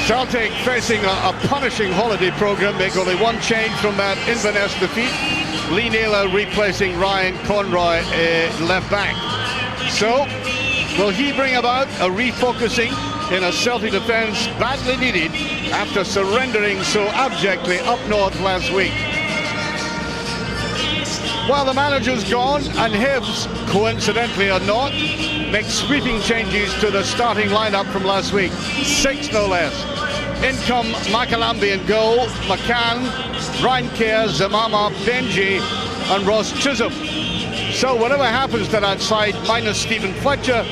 Celtic facing a punishing holiday programme, make only one change from that Inverness defeat. Lee Naylor replacing Ryan Conroy left back. So, will he bring about a refocusing in a Celtic defence badly needed after surrendering so abjectly up north last week? Well, the manager's gone, and Hibs, coincidentally or not, make sweeping changes to the starting lineup from last week. 6 no less. In come Makalambi in goal, McCann, Ryan Kerr, Zamama, Benji and Ross Chisholm. So whatever happens to that side, minus Stephen Fletcher,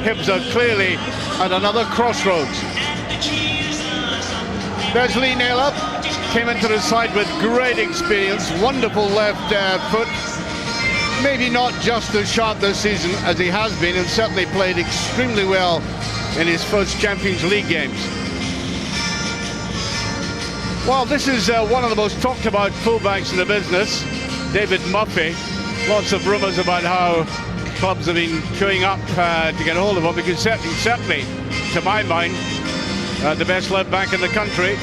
Hibs are clearly at another crossroads. There's Lee Naylor, came into the side with great experience, wonderful left foot. Maybe not just as sharp this season as he has been, and certainly played extremely well in his first Champions League games. Well, this is one of the most talked about fullbacks in the business, David Murphy. Lots of rumours about how clubs have been queuing up to get hold of him, because certainly, to my mind, the best left back in the country.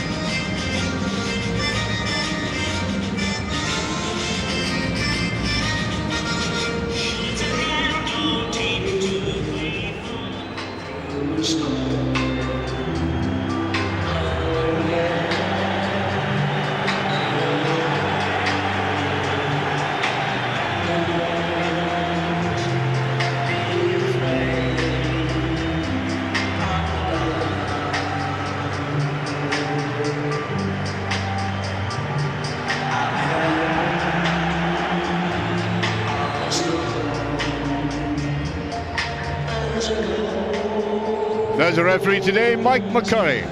There's a referee today, Mike McCurry.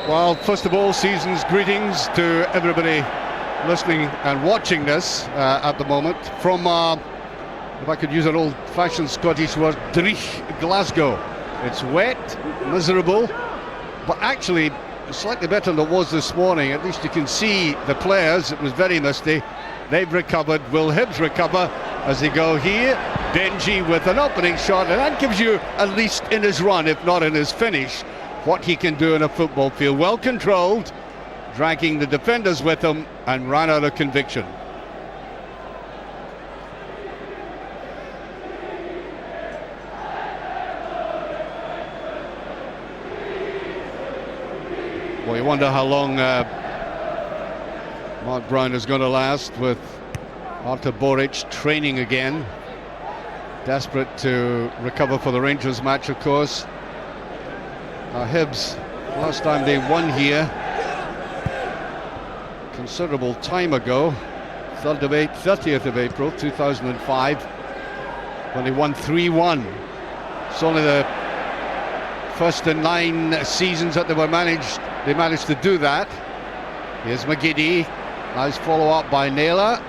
Well, first of all, season's greetings to everybody listening and watching this at the moment from, if I could use an old-fashioned Scottish word, Dreich, Glasgow. It's wet, miserable, but actually slightly better than it was this morning. At least you can see the players. It was very misty. They've recovered. Will Hibs recover as they go here? Benji with an opening shot, and that gives you, at least in his run, if not in his finish, what he can do in a football field. Well controlled, dragging the defenders with him, and ran out of conviction. Well, you wonder how long Mark Brown is going to last with Artur Boric training again. Desperate to recover for the Rangers match, of course. Hibs, last time they won here, considerable time ago, 30th of April 2005, when they won 3-1. It's only the first in 9 seasons that they managed to do that. Here's McGiddy, nice follow-up by Naylor,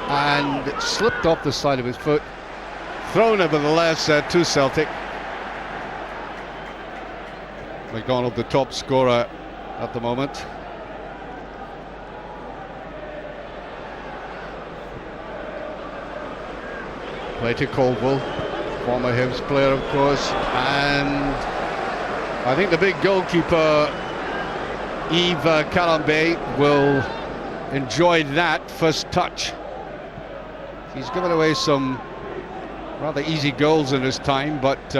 and slipped off the side of his foot. Thrown nevertheless to Celtic. McDonald, the top scorer at the moment. Play to Colville, former Hibs player, of course, and I think the big goalkeeper Yves Calambe will enjoy that first touch. He's given away some rather easy goals in his time, but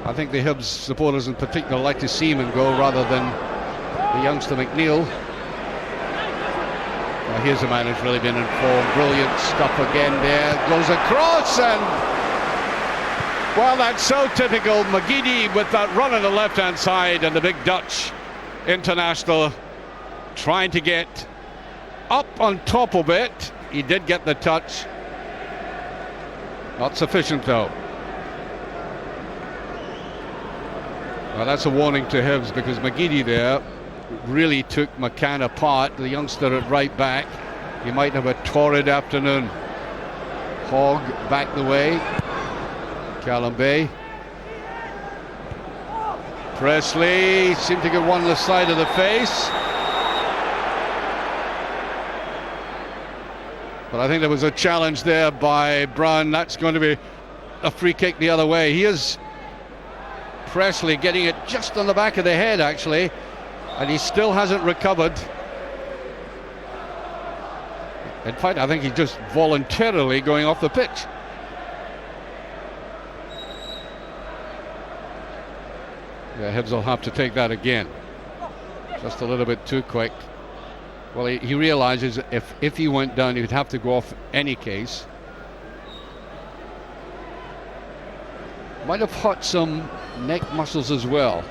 I think the Hibs supporters in particular like to see him in goal rather than the youngster McNeil. Now here's a man who's really been in form. Brilliant stuff again there. Goes across, and well, that's so typical. McGeady with that run on the left-hand side, and the big Dutch international trying to get up on top of it. He did get the touch. Not sufficient though. Well, that's a warning to Hibs, because McGeady there really took McCann apart, the youngster at right back. He might have a torrid afternoon. Hogg back the way. Calambe. Presley seemed to get one on the side of the face. But I think there was a challenge there by Brown. That's going to be a free kick the other way. He is Presley getting it just on the back of the head, actually, and he still hasn't recovered. In fact, I think he's just voluntarily going off the pitch. Yeah, Hibs will have to take that again. Just a little bit too quick. Well, he realises if he went down, he would have to go off any case. Might have hurt some neck muscles as well.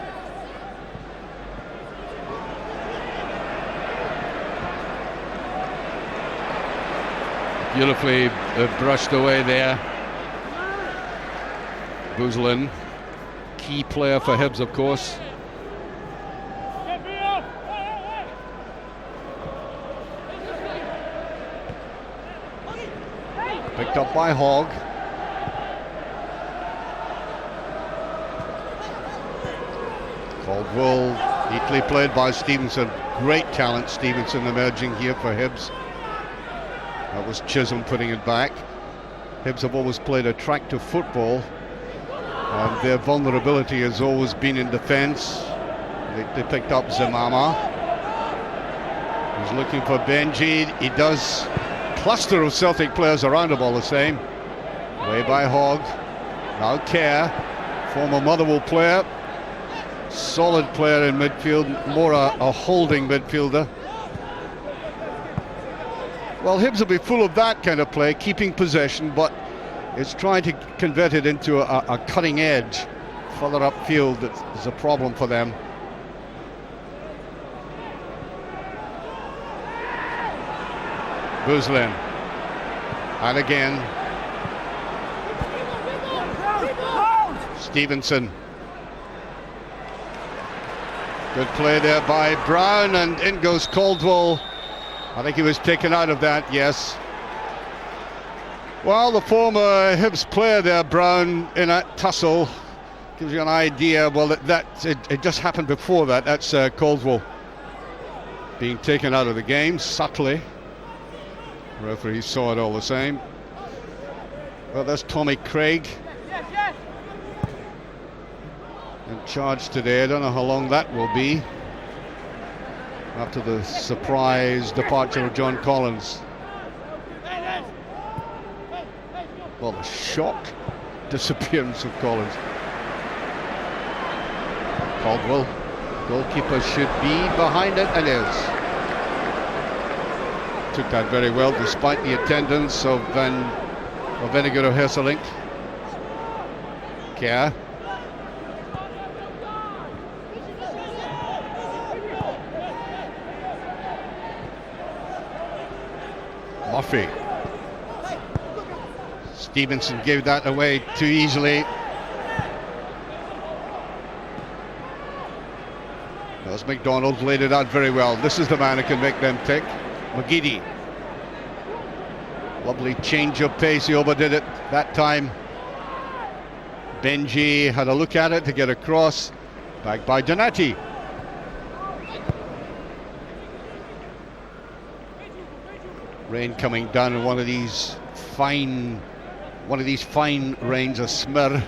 Beautifully brushed away there. Buzlin, key player for Hibs, of course. Picked up by Hogg. Caldwell, neatly played by Stevenson. Great talent, Stevenson, emerging here for Hibs. That was Chisholm putting it back. Hibs have always played attractive football, and their vulnerability has always been in defence. They picked up Zamama. He's looking for Benji. He does. Cluster of Celtic players around him all the same. Way by Hogg. Now Kerr, former Motherwell player. Solid player in midfield, more a holding midfielder. Well, Hibs will be full of that kind of play, keeping possession, but it's trying to convert it into a cutting edge further upfield that is a problem for them. Buzlin, and again Stevenson. Good play there by Brown, and in goes Caldwell. I think he was taken out of that, yes. Well, the former Hibs player there, Brown, in a tussle, gives you an idea. Well, it just happened before that. That's Caldwell being taken out of the game subtly. The referee saw it all the same. Well, there's Tommy Craig in charge today. I don't know how long that will be after the surprise departure of John Collins. Well, the shocked disappearance of Collins. Caldwell, goalkeeper should be behind it, and is. Took that very well despite the attendance of Vinegar of Hesselink. Kerr. Murphy. Stevenson gave that away too easily. As McDonald laid it out very well. This is the man who can make them tick. McGeady. Lovely change of pace. He overdid it that time. Benji had a look at it to get across. Back by Donati. Rain coming down in one of these fine rains, a smear.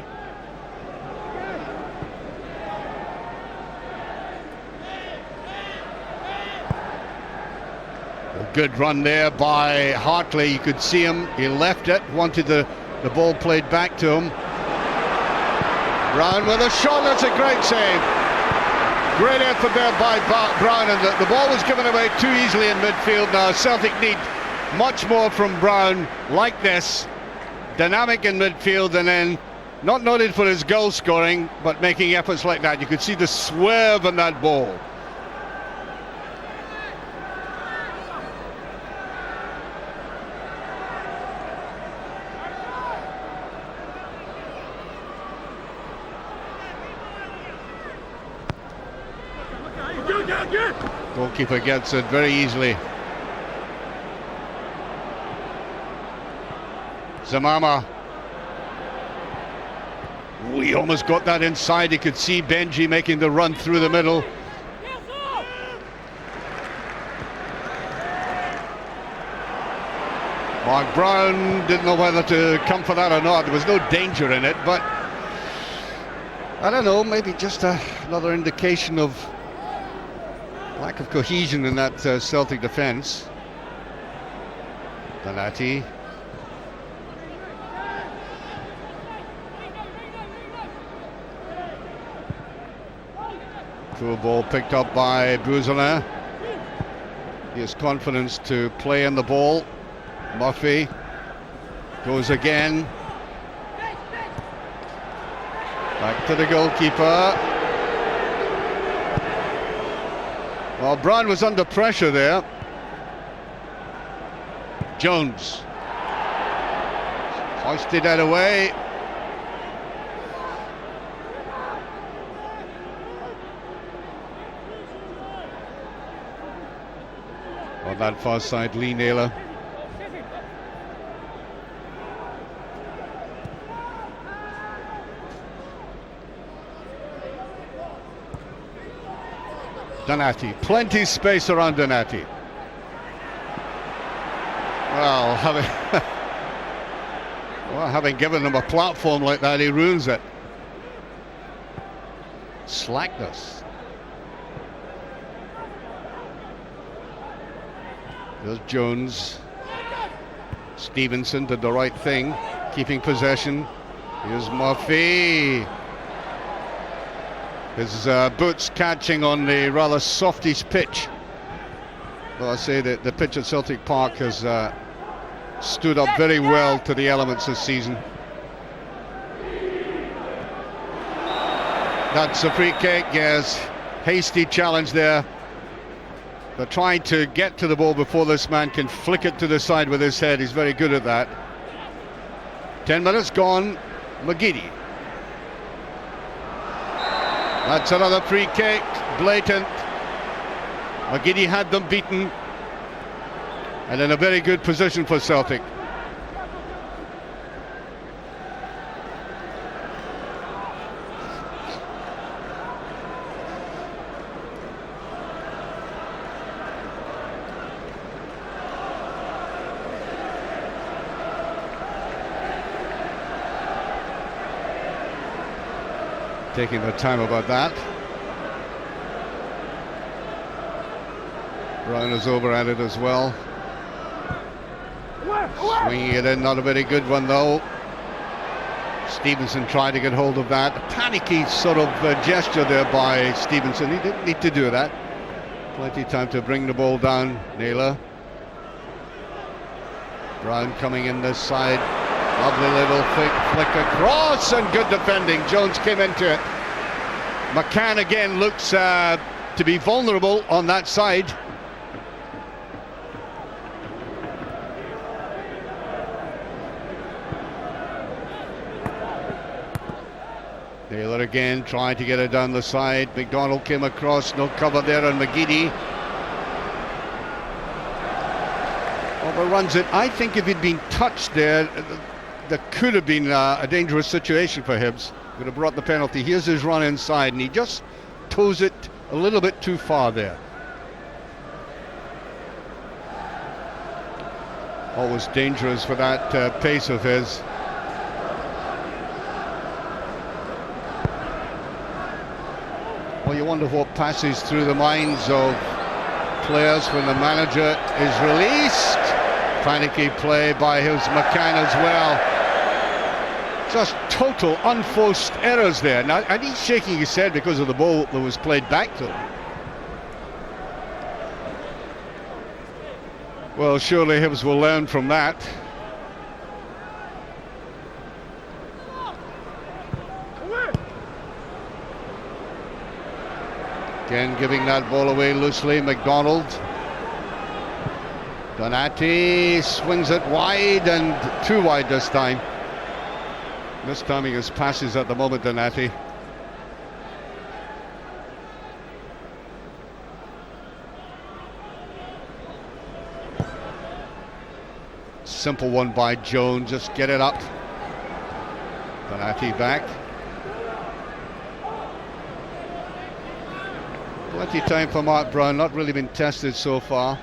A good run there by Hartley. You could see him. He left it, wanted the ball played back to him. Brown with a shot. That's a great save. Great effort there by Brown, and the ball was given away too easily in midfield. Now Celtic need much more from Brown like this. Dynamic in midfield, and then not noted for his goal scoring, but making efforts like that. You could see the swerve on that ball. Goalkeeper gets it very easily. Zamama. We almost got that inside. You could see Benji making the run through the middle. Mark Brown didn't know whether to come for that or not. There was no danger in it, but I don't know, maybe just another indication of lack of cohesion in that Celtic defence. Donati. Cool ball picked up by Bouzelin. He has confidence to play in the ball. Murphy goes again. Back to the goalkeeper. Well, Brown was under pressure there. Jones hoisted that away. On that far side, Lee Naylor. Donati, plenty space around Donati. Well, having given him a platform like that, he ruins it. Slackness. There's Jones. Stevenson did the right thing, keeping possession. Here's Murphy. His boots catching on the rather softish pitch. Well, I say that the pitch at Celtic Park has stood up very well to the elements this season. That's a free kick, yes. Hasty challenge there. They're trying to get to the ball before this man can flick it to the side with his head. He's very good at that. 10 minutes gone. McGeady. That's another free kick, blatant. McGeady had them beaten, and in a very good position for Celtic. Taking their time about that. Brown is over at it as well. Swinging it in, not a very good one though. Stevenson tried to get hold of that. A panicky sort of gesture there by Stevenson. He didn't need to do that. Plenty of time to bring the ball down. Naylor. Brown coming in this side. Lovely little flick across and good defending. Jones came into it. McCann again looks to be vulnerable on that side. Naylor again trying to get it down the side. McDonald came across, no cover there on McGeady. Overruns it. I think if he'd been touched there, there could have been a dangerous situation for Hibs. Would have brought the penalty. Here's his run inside, and he just toes it a little bit too far there. Always dangerous for that pace of his. Well, you wonder what passes through the minds of players when the manager is released. Panicky play by his McCann as well. Just total unforced errors there. Now, and he's shaking his head because of the ball that was played back to him. Well, surely Hibs will learn from that. Again, giving that ball away loosely, McDonald. Donati swings it wide, and too wide this time. Mistiming his passes at the moment, Donati. Simple one by Jones, just get it up. Donati back. Plenty of time for Mark Brown, not really been tested so far.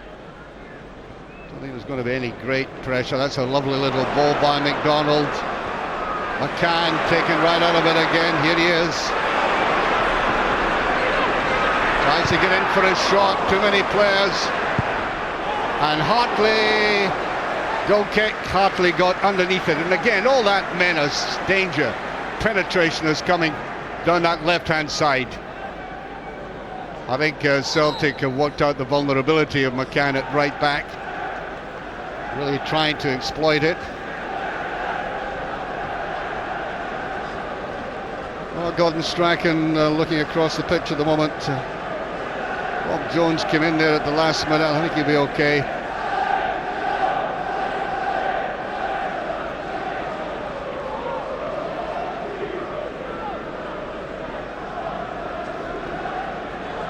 don't think there's going to be any great pressure. That's a lovely little ball by McDonald. McCann taken right out of it again. Here he is. Tries to get in for his shot. Too many players. And Hartley, goal kick. Hartley got underneath it. And again, all that menace, danger, penetration is coming down that left-hand side. I think Celtic have worked out the vulnerability of McCann at right back. Really trying to exploit it. Well, Gordon Strachan looking across the pitch at the moment. Bob Jones came in there at the last minute. I think he'll be okay.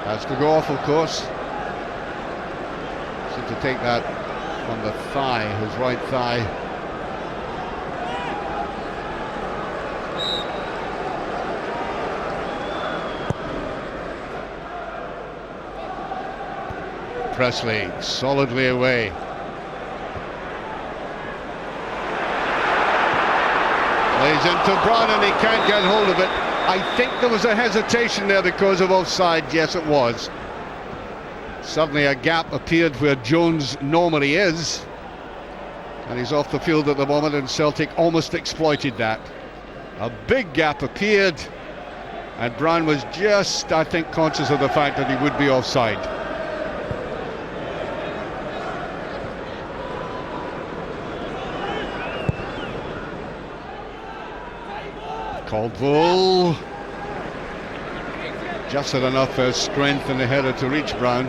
Has to go off, of course. Seemed to take that on the thigh, his right thigh. Presley solidly away. Plays into Brown and he can't get hold of it. I think there was a hesitation there because of offside. Yes, it was. Suddenly a gap appeared where Jones normally is, and he's off the field at the moment, and Celtic almost exploited that. A big gap appeared, and Brown was just, I think, conscious of the fact that he would be offside. Caldwell just had enough strength in the header to reach Brown.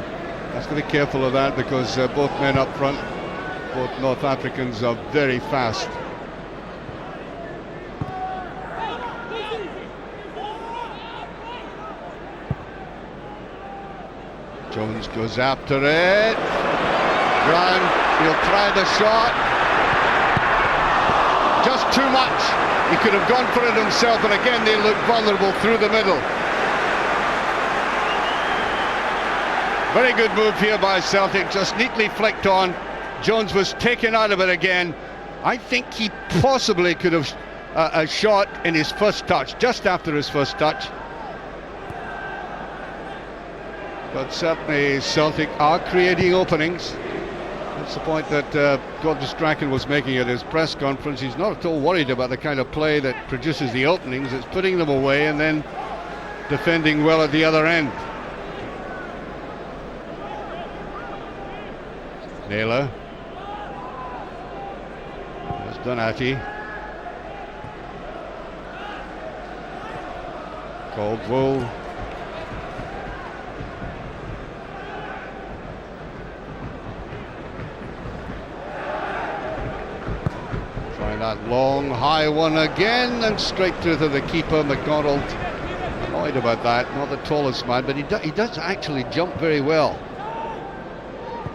Has to be careful of that because both men up front, both North Africans, are very fast. Jones goes after it. Brown, he'll try the shot. Just too much. He could have gone for it himself, and again they look vulnerable through the middle. Very good move here by Celtic, just neatly flicked on. Jones was taken out of it again. I think he possibly could have a shot in his first touch, just after his first touch. But certainly Celtic are creating openings. That's the point that Gordon Strachan was making at his press conference. He's not at all worried about the kind of play that produces the openings. It's putting them away and then defending well at the other end. Naylor. There's Donati. Caldwell. That long high one again, and straight through to the keeper. McDonald annoyed about that. Not the tallest man, but he does actually jump very well.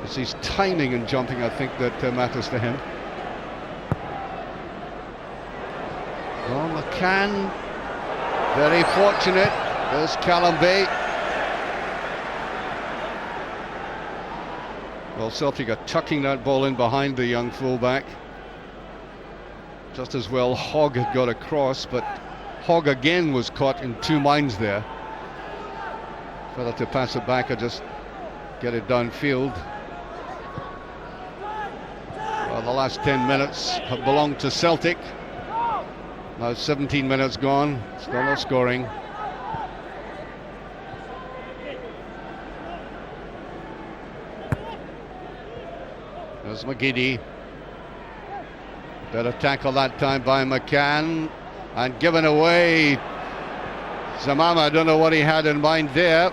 It's his timing and jumping, I think, that matters to him. Well, McCann, very fortunate. There's Callum Bay. Well, Celtic are tucking that ball in behind the young fullback. Just as well Hogg had got across, but Hogg again was caught in two minds there. Whether to pass it back or just get it downfield. Well, the last 10 minutes have belonged to Celtic. Now 17 minutes gone, still no scoring. There's McGeady. Better tackle that time by McCann, and given away. Zamama, I don't know what he had in mind there.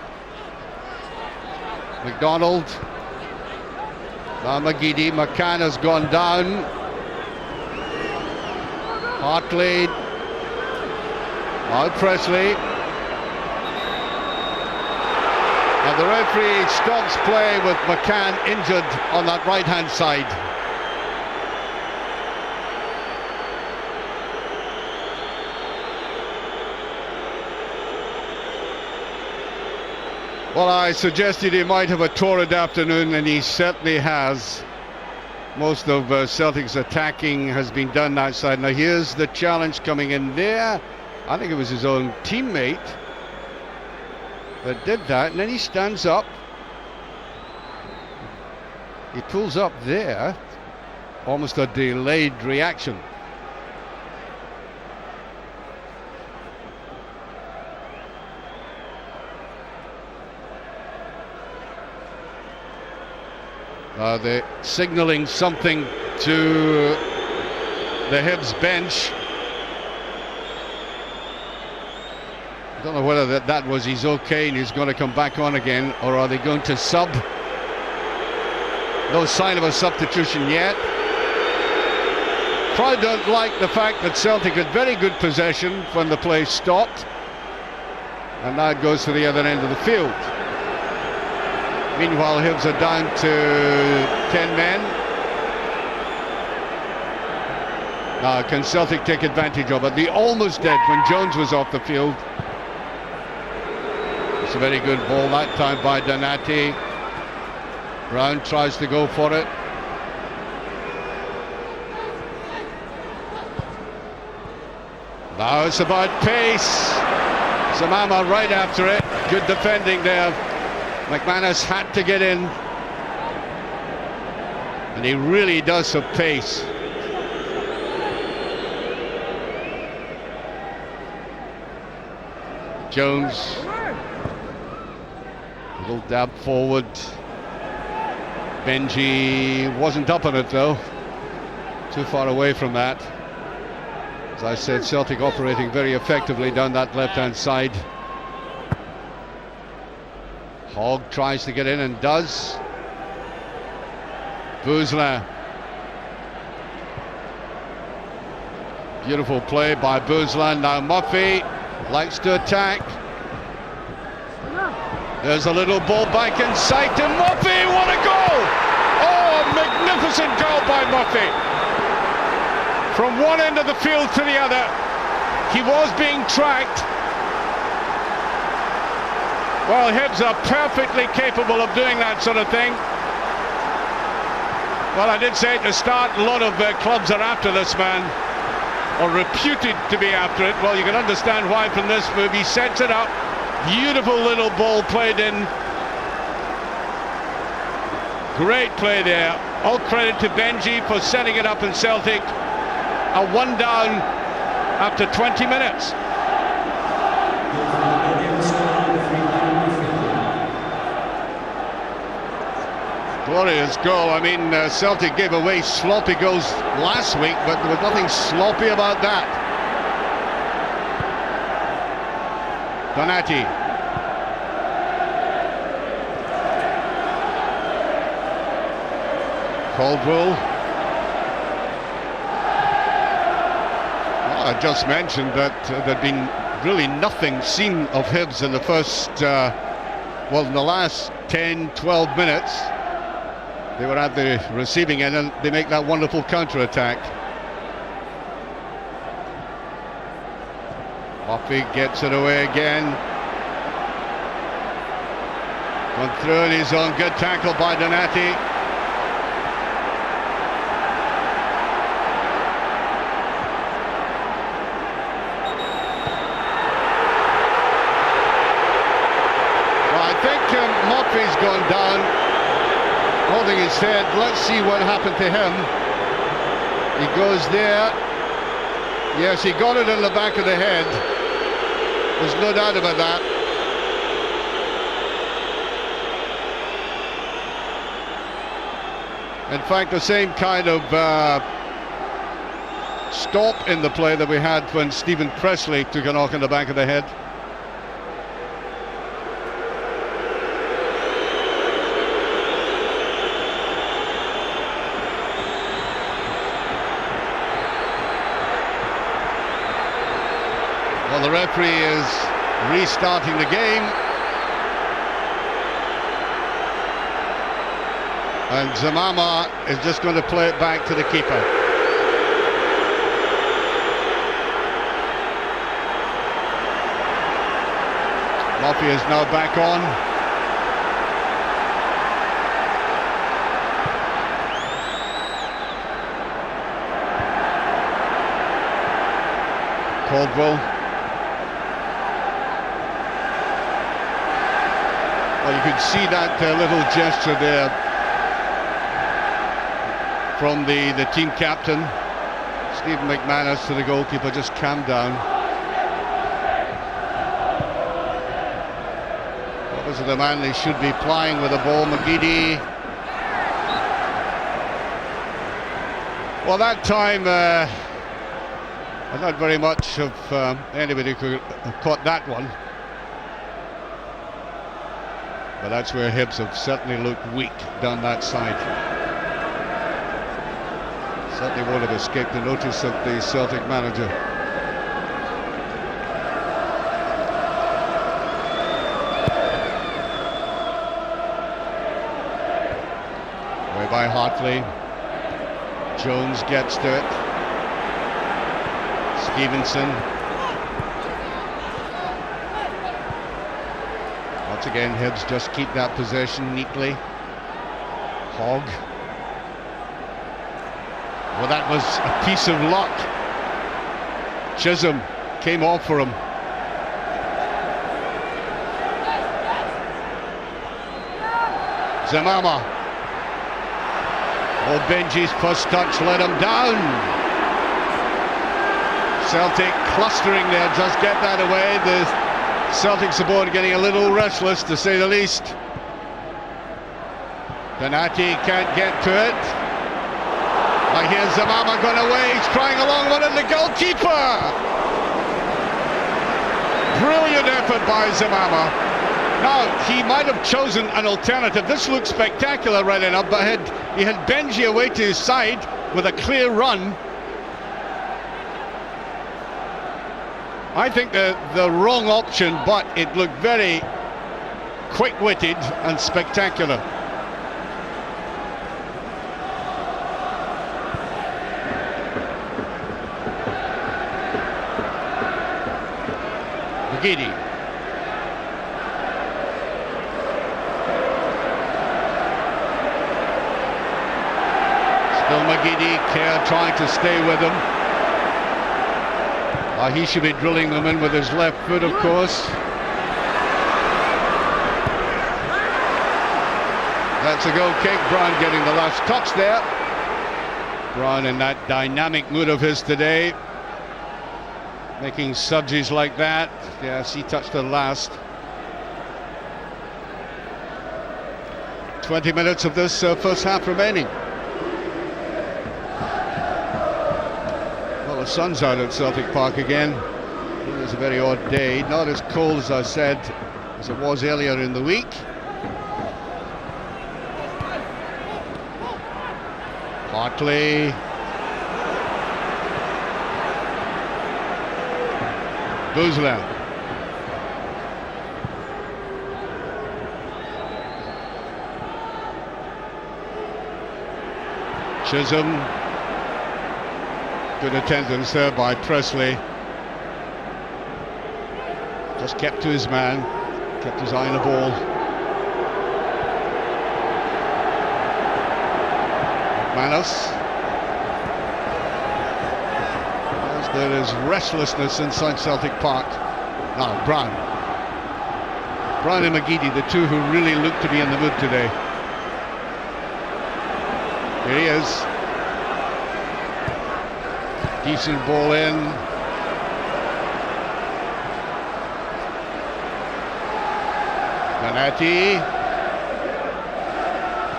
McDonald. Now McGeady. McCann has gone down. Hartley. Now Presley. And the referee stops play with McCann injured on that right-hand side. Well, I suggested he might have a torrid afternoon, and he certainly has. Most of Celtic's attacking has been done outside. Now here's the challenge coming in there. I think it was his own teammate that did that, and then he stands up. He pulls up there, almost a delayed reaction. They're signalling something to the Hibs bench. I don't know whether that was he's okay and he's going to come back on again, or are they going to sub? No sign of a substitution yet. Crowd don't like the fact that Celtic had very good possession when the play stopped, and now it goes to the other end of the field. Meanwhile, Hibs are down to 10 men. Now, can Celtic take advantage of it? They almost did when Jones was off the field. It's a very good ball that time by Donati. Brown tries to go for it. Now it's about pace. Zamama right after it. Good defending there. McManus had to get in, and he really does have pace. Jones, a little dab forward. Benji wasn't up on it though, too far away from that. As I said, Celtic operating very effectively down that left-hand side. Hogg tries to get in and does. Bouzlin. Beautiful play by Bouzlin. Now Murphy likes to attack. There's a little ball back inside to Murphy. What a goal! Oh, magnificent goal by Murphy. From one end of the field to the other. He was being tracked. Well, Hibs are perfectly capable of doing that sort of thing. Well, I did say at the start, a lot of clubs are after this man, or reputed to be after it. Well, you can understand why from this move. He sets it up. Beautiful little ball played in. Great play there. All credit to Benji for setting it up in Celtic. A one down after 20 minutes. Glorious goal. I mean, Celtic gave away sloppy goals last week, but there was nothing sloppy about that. Donati. Caldwell. Well, I just mentioned that there'd been really nothing seen of Hibs in the first, in the last 10, 12 minutes. They were at the receiving end and they make that wonderful counter-attack. Murphy gets it away again. Gone through in his own. Good tackle by Donati. Well, I think Murphy's gone down, holding his head. Let's see what happened to him. He goes there. Yes, he got it in the back of the head. There's no doubt about that. In fact, the same kind of stop in the play that we had when Stephen Presley took a knock in the back of the head. Well, the referee is restarting the game. And Zamama is just going to play it back to the keeper. Murphy is now back on. Caldwell. Well, you could see that little gesture there from the team captain, Stephen McManus, to the goalkeeper. Just calm down. Opposite the man they should be flying with the ball, McGeady. Well, that time, not very much of anybody could have caught that one. But that's where Hibs have certainly looked weak down that side. Certainly won't have escaped the notice of the Celtic manager. Away by Hartley. Jones gets to it. Stevenson. Once again, Hibs just keep that possession neatly. Hogg. Well, that was a piece of luck. Chisholm came off for him. Zamama. Oh, Benji's first touch let him down. Celtic clustering there, just get that away. The Celtic support getting a little restless, to say the least. Donati can't get to it. Here's Zamama gone away, he's trying a long one at the goalkeeper. Brilliant effort by Zamama. Now, he might have chosen an alternative. This looks spectacular right enough, but he had Benji away to his side with a clear run. I think the wrong option, but it looked very quick-witted and spectacular. McGeady. Still McGeady, Kerr trying to stay with him. He should be drilling them in with his left foot, of course. That's a goal kick. Brown getting the last touch there. Brown in that dynamic mood of his today, making subsies like that. Yes, he touched the last. 20 minutes of this first half remaining. Well, the sun's out at Celtic Park again. It was a very odd day. Not as cold, as I said, as it was earlier in the week. Hartley. Bouzlin. Chisholm. Good attendance there by Presley. Just kept to his man, kept his eye on the ball. Manos. Yes, there is restlessness inside Celtic Park. Now Brown. Brown and McGeady, the two who really look to be in the mood today. Here he is. Decent ball in. Donati.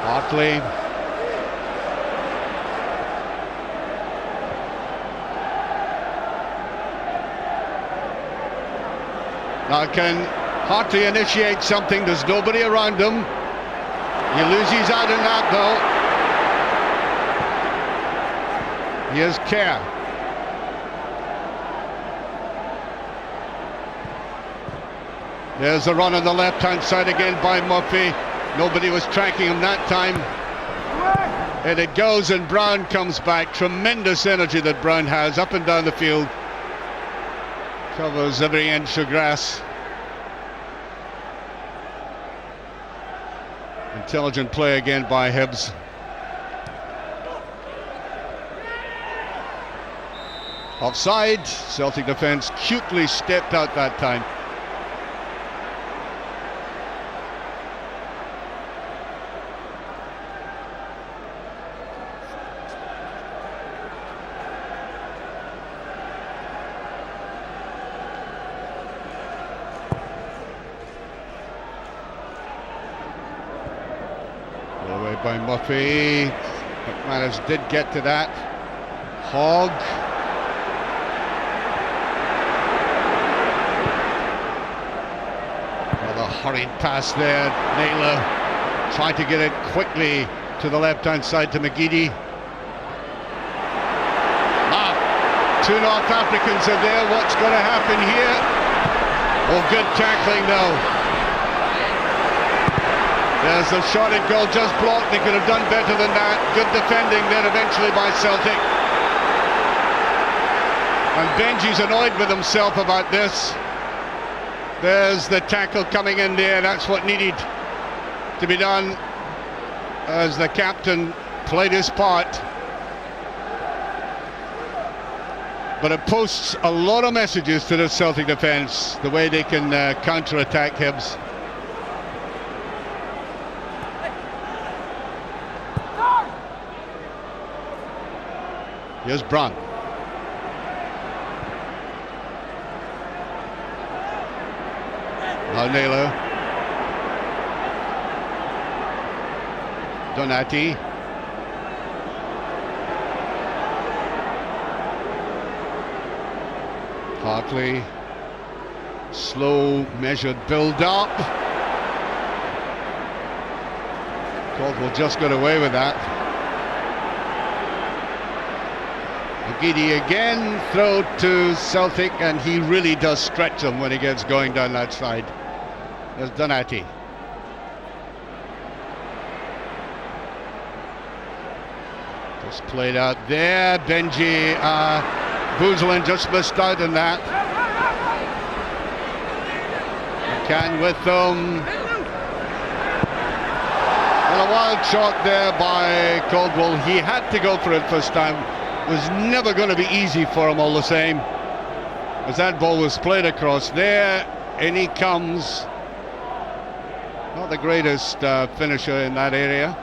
Hartley. Now can Hartley initiate something? There's nobody around him. He loses out in that though. Here's Kerr. There's a run on the left-hand side again by Murphy. Nobody was tracking him that time. And it goes, and Brown comes back. Tremendous energy that Brown has up and down the field. Covers every inch of grass. Intelligent play again by Hibs. Offside. Celtic defence cutely stepped out that time. Away by Murphy. McManus did get to that. Hogg. Another hurried pass there. Naylor tried to get it quickly to the left-hand side to McGeady. Now, two North Africans are there. What's going to happen here? Oh, good tackling now. There's a shot at goal, just blocked. They could have done better than that. Good defending there eventually by Celtic. And Benji's annoyed with himself about this. There's the tackle coming in there. That's what needed to be done as the captain played his part. But it posts a lot of messages to the Celtic defence, the way they can counter-attack Hibs. Here's Brown. Now Naylor. Donati. Hartley. Slow, measured build-up. Caldwell just got away with that. McGeady again, throw to Celtic, and he really does stretch them when he gets going down that side. There's Donati. Just played out there. Benji Boozlin just missed out on that. McCann with them. Well, a wild shot there by Caldwell. He had to go for it first time. Was never going to be easy for him all the same, as that ball was played across there. In he comes. Not the greatest finisher in that area.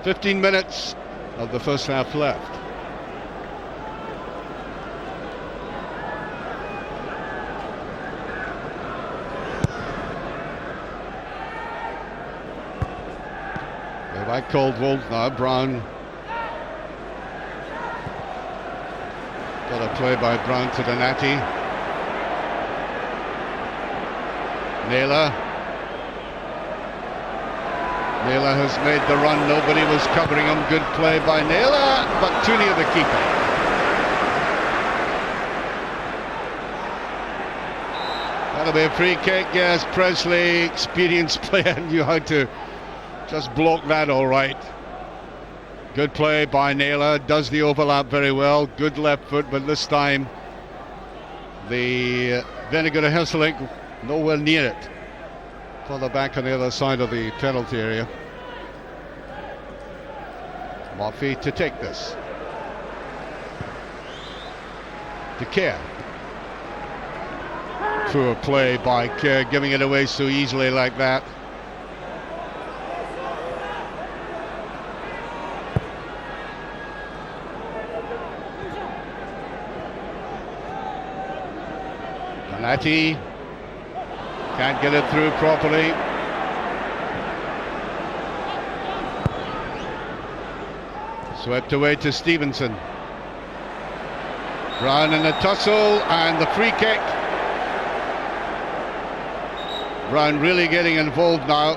15 minutes of the first half left. By Caldwell, now Brown. Got a play by Brown to Donati. Naylor. Naylor has made the run, nobody was covering him. Good play by Naylor, but too near the keeper. That'll be a free kick, yes. Presley, experienced player, knew how to just block that all right. Good play by Naylor, does the overlap very well. Good left foot, but this time the Vinegar of Hesselink nowhere near it. Further back on the other side of the penalty area. Murphy to take this. To Kerr. Poor play by Kerr, giving it away so easily like that. Donati can't get it through properly. Swept away to Stevenson. Brown in the tussle and the free kick. Brown really getting involved now.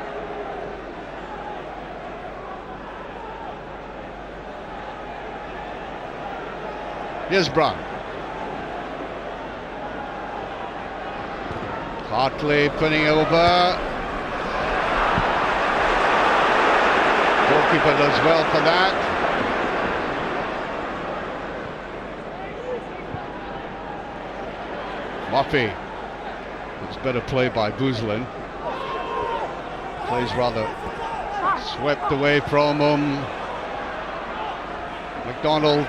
Here's Brown. Hartley putting over. Goalkeeper does well for that. Murphy. It's better play by Boozlin. Plays rather swept away from him. McDonald.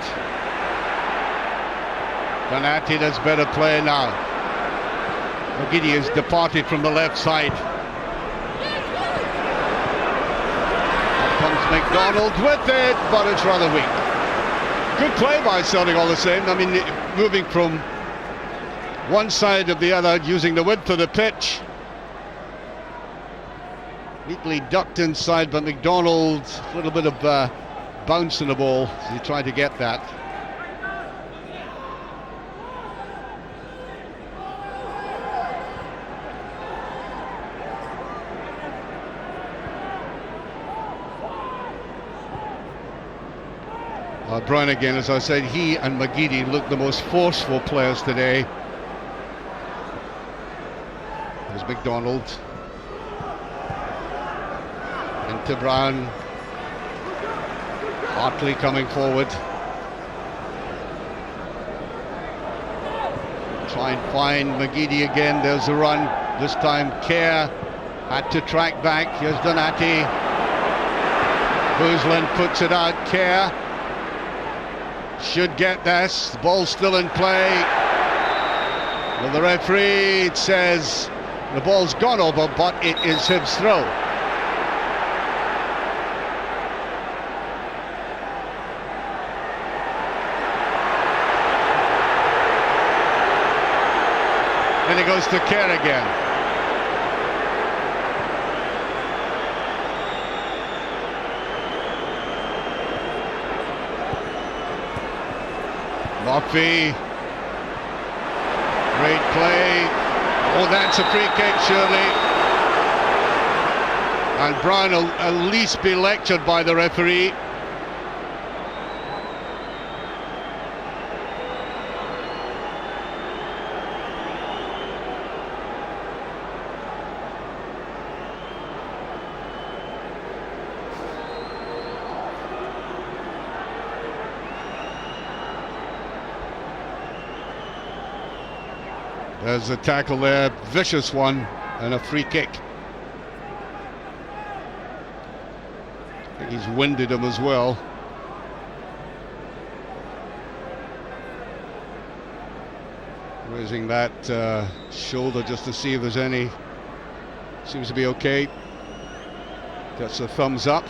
Donati does better play now. McGeady has departed from the left side. Up comes McDonald with it, but it's rather weak. Good play by Celtic all the same. I mean, moving from one side of the other, using the width of the pitch. Neatly ducked inside, but McDonald, a little bit of bounce in the ball as he tried to get that. Brown again, as I said, he and McGeady look the most forceful players today. There's McDonald. Into Brown. Hartley coming forward. Try and find McGeady again. There's a run. This time Kerr had to track back. Here's Donati. Boozlin puts it out. Kerr should get this. The ball's still in play. Well, the referee says the ball's gone over, but it is Hibs' throw. And it goes to Kerr again. Murphy. Great play. Oh, that's a free kick, surely. And Brown will at least be lectured by the referee. There's a tackle there, vicious one, and a free kick. I think he's winded him as well. Raising that shoulder just to see if there's any. Seems to be okay. Gets a thumbs up.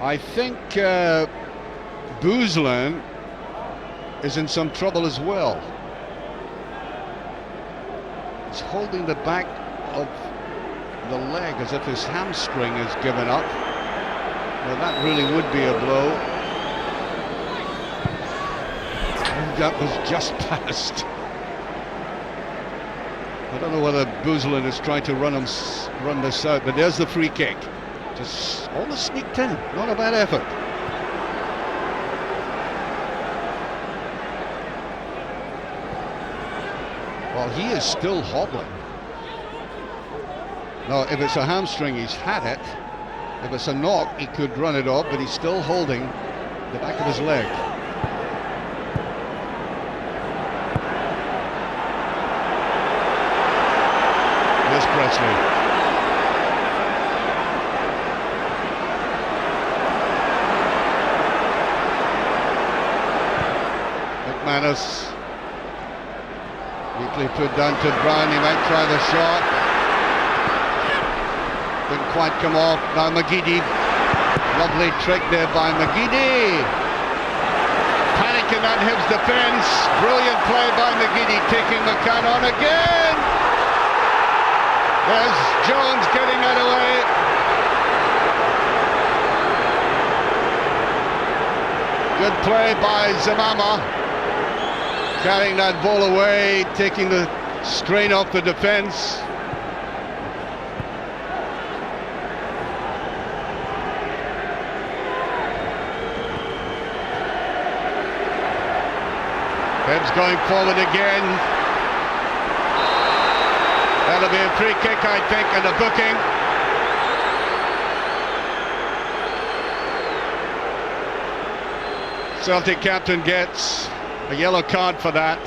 I think Boozlin is in some trouble as well. He's holding the back of the leg as if his hamstring is given up. Well, that really would be a blow. And that was just past. I don't know whether Boozlin is trying to run this out, but there's the free kick. Just almost sneaked in, not a bad effort. Well, he is still hobbling. Now, if it's a hamstring, he's had it. If it's a knock, he could run it off, but he's still holding the back of his leg. Here's Presley. McManus neatly put down to Brown. He might try the shot. Didn't quite come off. Now McGeady. Lovely trick there by McGeady. Panicking on Hibs defence. Brilliant play by McGeady, taking McCann on again. There's Jones getting out of the way. Good play by Zamama. Carrying that ball away, taking the strain off the defence. Hibs going forward again. That'll be a free kick, I think, and a booking. Celtic captain gets A yellow card for that.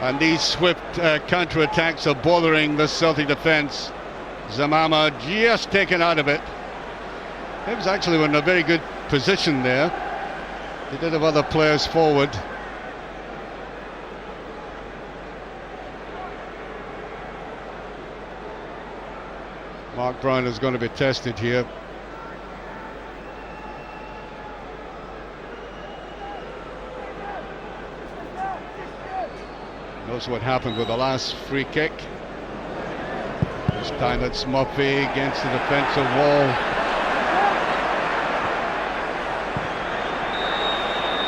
And these swift counter-attacks are bothering the Celtic defence. Zamama just taken out of it. Hibs actually were in a very good position there. They did have other players forward. Mark Brown is going to be tested here. Knows what happened with the last free kick. This time it's Murphy against the defensive wall.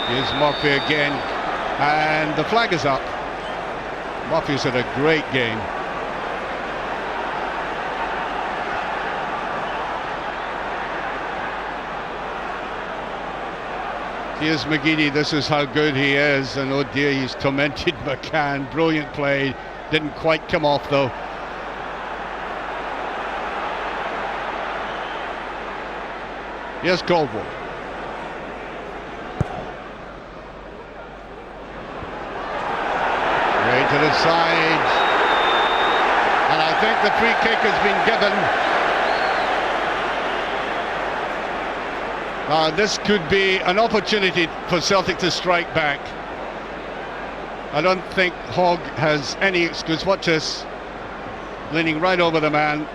Here's Murphy again, and the flag is up. Murphy's had a great game. Here's McGeady, this is how good he is, and oh dear, he's tormented McCann. Brilliant play, didn't quite come off though. Here's Caldwell. Way to the side, and I think the free kick has been given. This could be an opportunity for Celtic to strike back. I don't think Hogg has any excuse. Watch this. Leaning right over the man.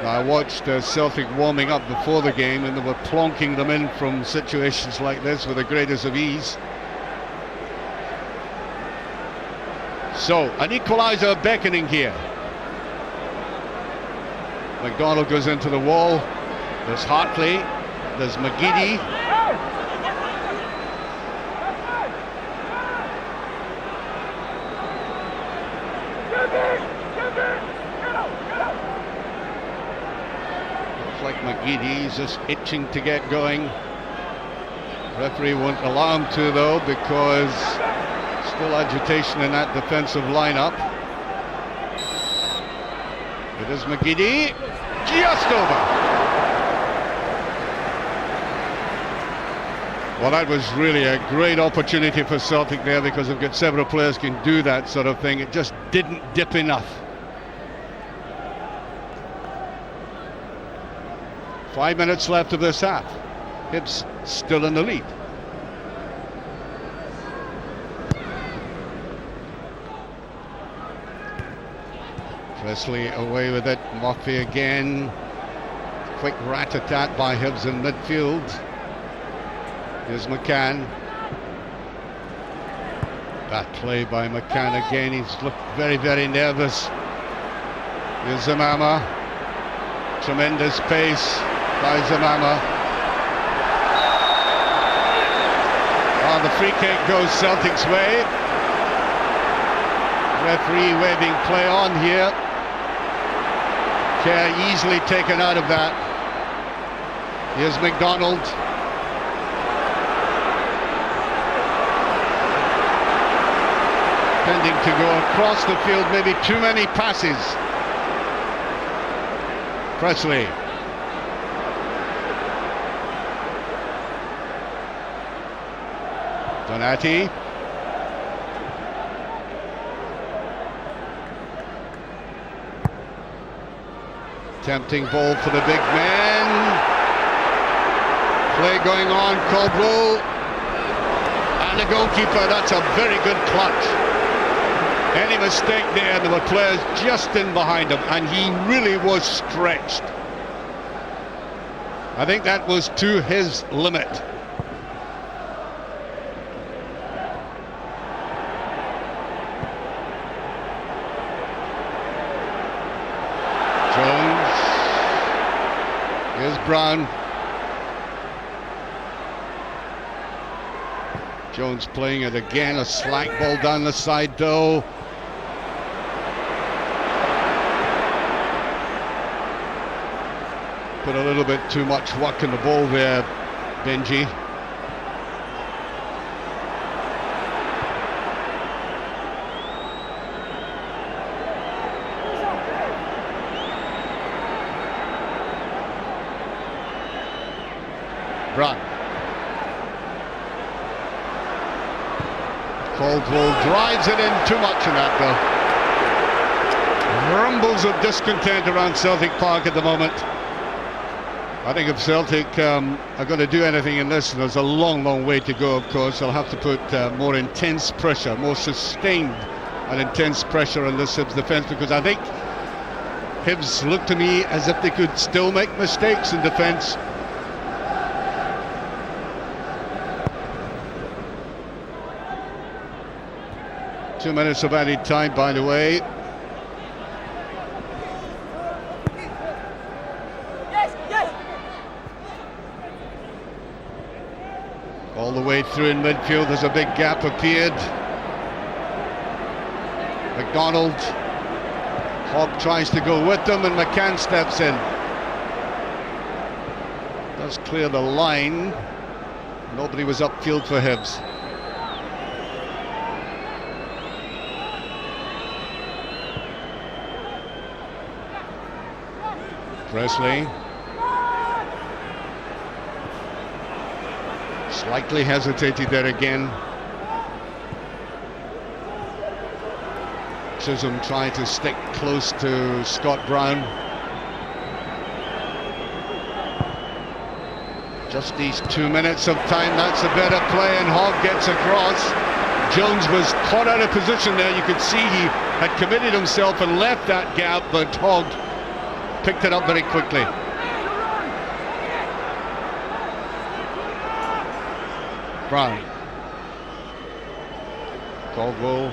I watched Celtic warming up before the game, and they were plonking them in from situations like this with the greatest of ease. So, an equaliser beckoning here. McDonald goes into the wall. There's Hartley. There's McGeady. Looks like McGeady's just itching to get going. Referee won't allow him to though, because still agitation in that defensive lineup. It is McGeady, just over. Well, that was really a great opportunity for Celtic there, because they've got several players who can do that sort of thing. It just didn't dip enough. 5 minutes left of this half. Hibs still in the lead. Presley away with it. Murphy again. Quick rat-a-tat by Hibs in midfield. Here's McCann. That play by McCann again. He's looked very, very nervous. Here's Zamama. Tremendous pace by Zamama. Oh, the free kick goes Celtic's way. Referee waving play on here. Kerr easily taken out of that. Here's McDonald. Tending to go across the field, maybe too many passes. Presley. Donati. Tempting ball for the big man. Play going on, Caldwell. And the goalkeeper, that's a very good clutch. Any mistake there, there were players just in behind him, and he really was stretched. I think that was to his limit. Here's Brown. Jones playing it again, a slack ball down the side though. Put a little bit too much work in the ball there, Benji. Caldwell drives it in, too much in that though. Rumbles of discontent around Celtic Park at the moment. I think if Celtic are going to do anything in this, there's a long way to go, of course. They'll have to put more intense pressure, more sustained and intense pressure on this Hibs defence, because I think Hibs look to me as if they could still make mistakes in defence. Two minutes of added time, by the way. All the way through in midfield, there's a big gap appeared. McDonald, Hogg tries to go with them, and McCann steps in. Does clear the line. Nobody was upfield for Hibs. Presley. Slightly hesitated there again. Chisholm trying to stick close to Scott Brown. Just these 2 minutes of time, that's a better play, and Hogg gets across. Jones was caught out of position there. You could see he had committed himself and left that gap, but Hogg picked it up very quickly. Brown. Caldwell.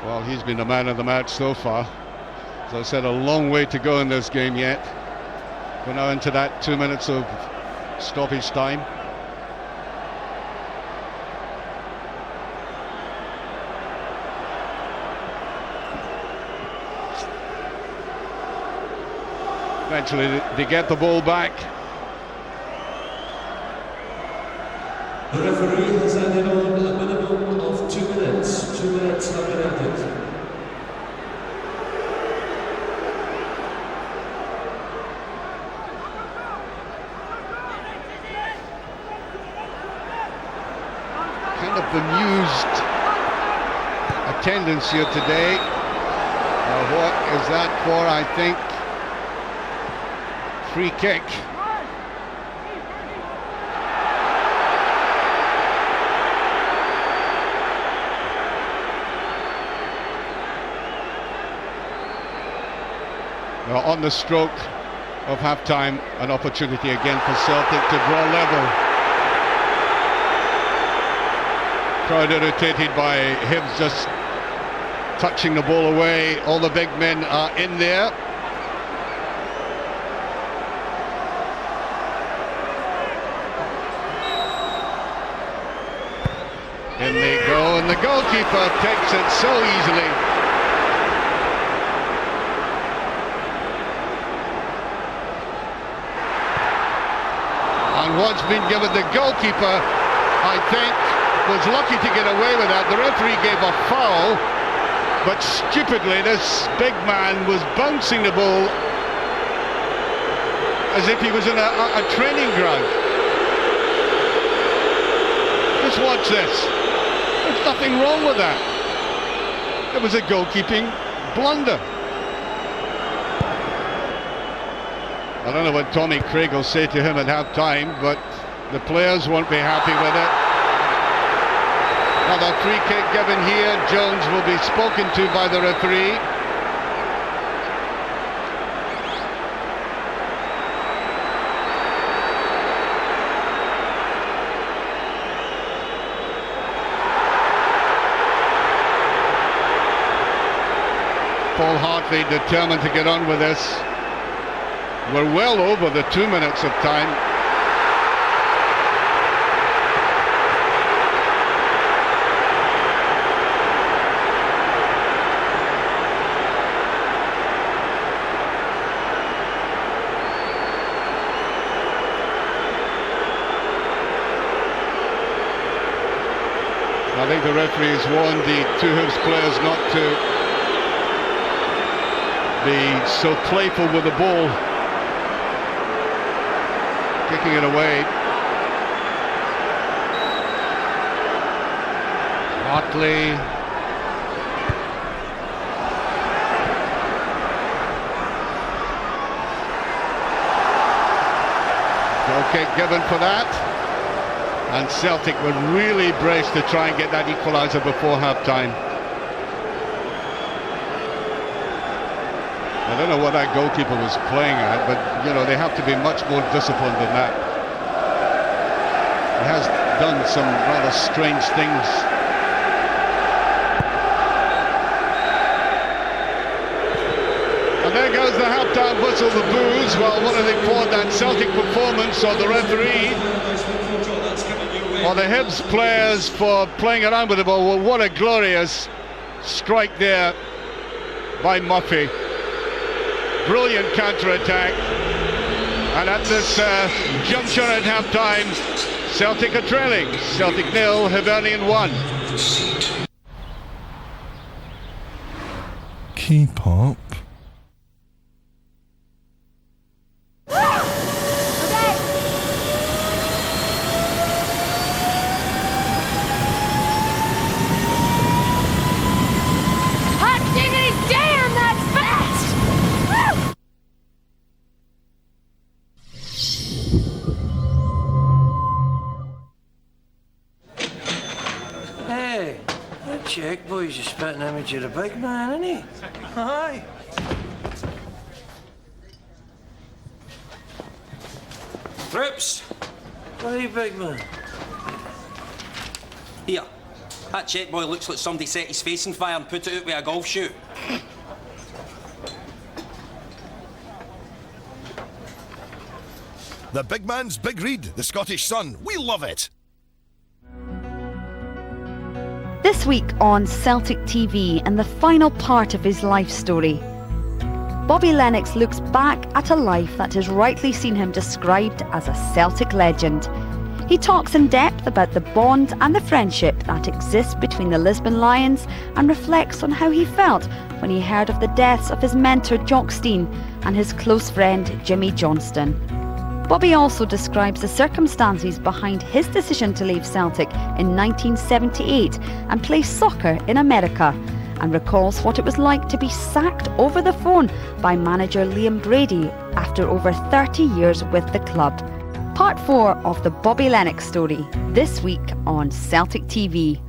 Well, he's been the man of the match so far. As I said, a long way to go in this game yet. We're now into that 2 minutes of stoppage time. Eventually they get the ball back. The referee has added on a minimum of 2 minutes. 2 minutes have been added. Kind of bemused attendance here today. What is that for? I think free kick. Well, on the stroke of half-time, an opportunity again for Celtic to draw level. Crowd irritated by Hibs just touching the ball away. All the big men are in there. In they go, and the goalkeeper takes it so easily. And what's been given, the goalkeeper, I think, was lucky to get away with that. The referee gave a foul, but stupidly this big man was bouncing the ball as if he was in a training ground. Just watch this. There's nothing wrong with that. It was a goalkeeping blunder. I don't know what Tommy Craig will say to him at half-time, but the players won't be happy with it. Another free kick given here. Jones will be spoken to by the referee. Paul Hartley determined to get on with this. We're well over the 2 minutes of time. I think the referee has warned the two Hibs players not to be so playful with the ball. kicking it away. Hartley. Okay, given for that. And Celtic were really braced to try and get that equaliser before half-time. I don't know what that goalkeeper was playing at, but, you know, they have to be much more disciplined than that. He has done some rather strange things. And there goes the half-time whistle, the boos. Well, what do they call that Celtic performance, or the referee, or the Hibs players for playing around with the ball? Well, what a glorious strike there by Murphy. Brilliant counter-attack. And at this juncture at half-time, Celtic are trailing. Celtic 0, Hibernian 1. Keep up. Hey, that check boy's a spitting image of the big man, isn't he? Aye. Troops! Aye, big man. Here. That check boy looks like somebody set his face on fire and put it out with a golf shoe. The big man's big read, the Scottish Sun. We love it. This week on Celtic TV and the final part of his life story, Bobby Lennox looks back at a life that has rightly seen him described as a Celtic legend. He talks in depth about the bond and the friendship that exists between the Lisbon Lions and reflects on how he felt when he heard of the deaths of his mentor Jock Stein and his close friend Jimmy Johnston. Bobby also describes the circumstances behind his decision to leave Celtic in 1978 and play soccer in America, and recalls what it was like to be sacked over the phone by manager Liam Brady after over 30 years with the club. Part 4 of the Bobby Lennox story, this week on Celtic TV.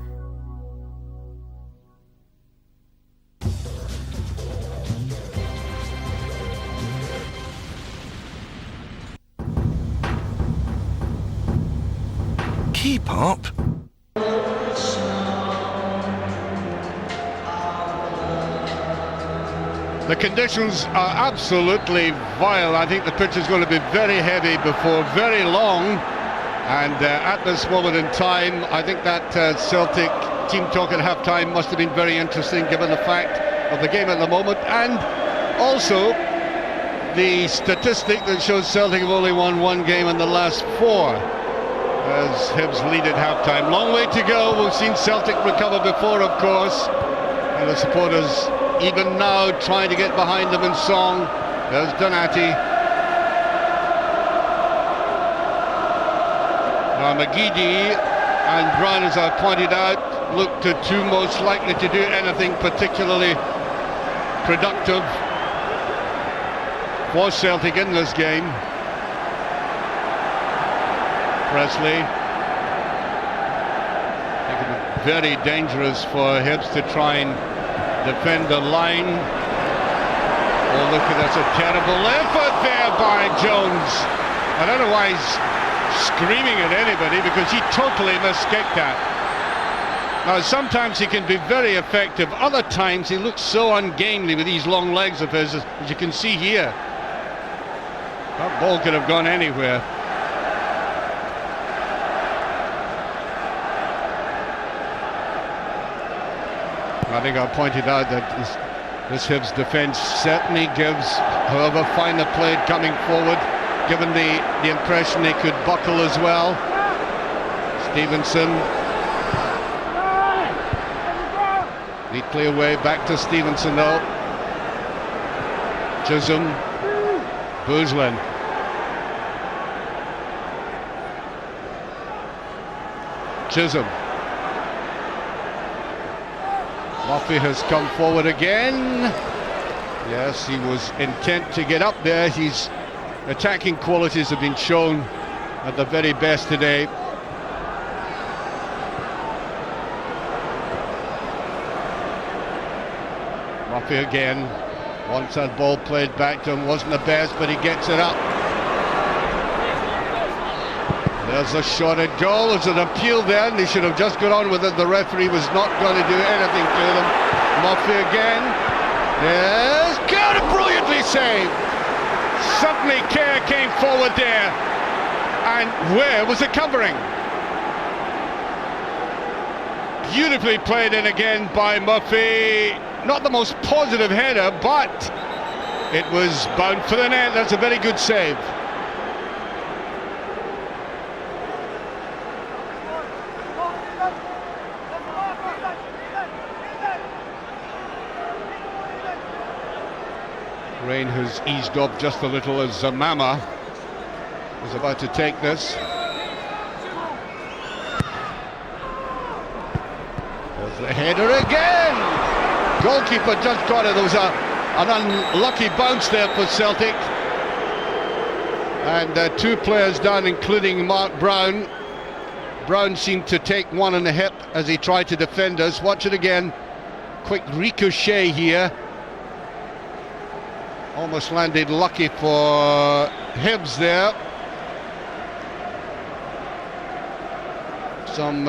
Keep up. The conditions are absolutely vile. I think the pitch is going to be very heavy before very long. And at this moment in time, I think that Celtic team talk at half-time must have been very interesting given the fact of the game at the moment. And also the statistic that shows Celtic have only won one game in the last 4. As Hibs lead at half-time. Long way to go. We've seen Celtic recover before, of course. And the supporters even now trying to get behind them in song. There's Donati. Now McGeady and Brown, as I pointed out, look the two most likely to do anything particularly productive for Celtic in this game. Presley. I think it would be very dangerous for Hibs to try and defend the line. Oh, look at that's a terrible effort there by Jones. I don't know why he's screaming at anybody, because he totally miskicked that. Now, sometimes he can be very effective. Other times he looks so ungainly with these long legs of his, as you can see here. That ball could have gone anywhere. I think I pointed out that this Hibs defence certainly gives whoever find the play coming forward, given the impression they could buckle as well. Stevenson. Neatly away, back to Stevenson though. Chisholm. Boozlin. Chisholm. Murphy has come forward again. Yes, he was intent to get up there. His attacking qualities have been shown at the very best today. Murphy again. Wants that ball played back to him. Wasn't the best, but he gets it up. There's a shot at goal. There's an appeal there, and they should have just got on with it. The referee was not going to do anything to them. Murphy again. Yes, got it, brilliantly saved. Suddenly Kerr came forward there. And where was the covering? Beautifully played in again by Murphy. Not the most positive header, but it was bound for the net. That's a very good save. Rain has eased up just a little as Zamama is about to take this. There's the header again. Goalkeeper just got it. There was an unlucky bounce there for Celtic. And two players down, including Mark Brown. Brown seemed to take one on the hip as he tried to defend us. Watch it again. Quick ricochet here. Almost landed lucky for Hibs there. Some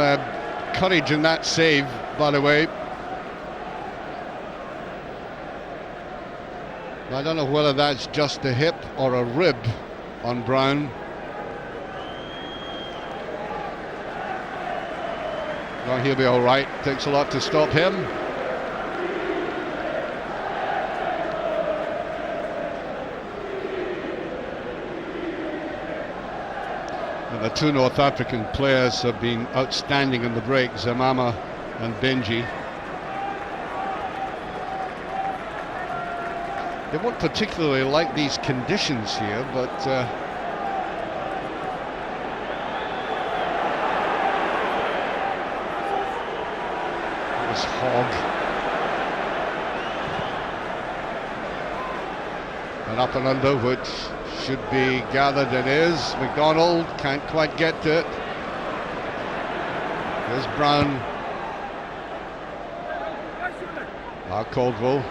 courage in that save, by the way. I don't know whether that's just a hip or a rib on Brown. Well, he'll be all right. Takes a lot to stop him. The two North African players have been outstanding in the break, Zamama and Benji. They won't particularly like these conditions here, but it was Hogg. And up and under, which should be gathered, and is. McDonald can't quite get to it. There's Brown. Caldwell.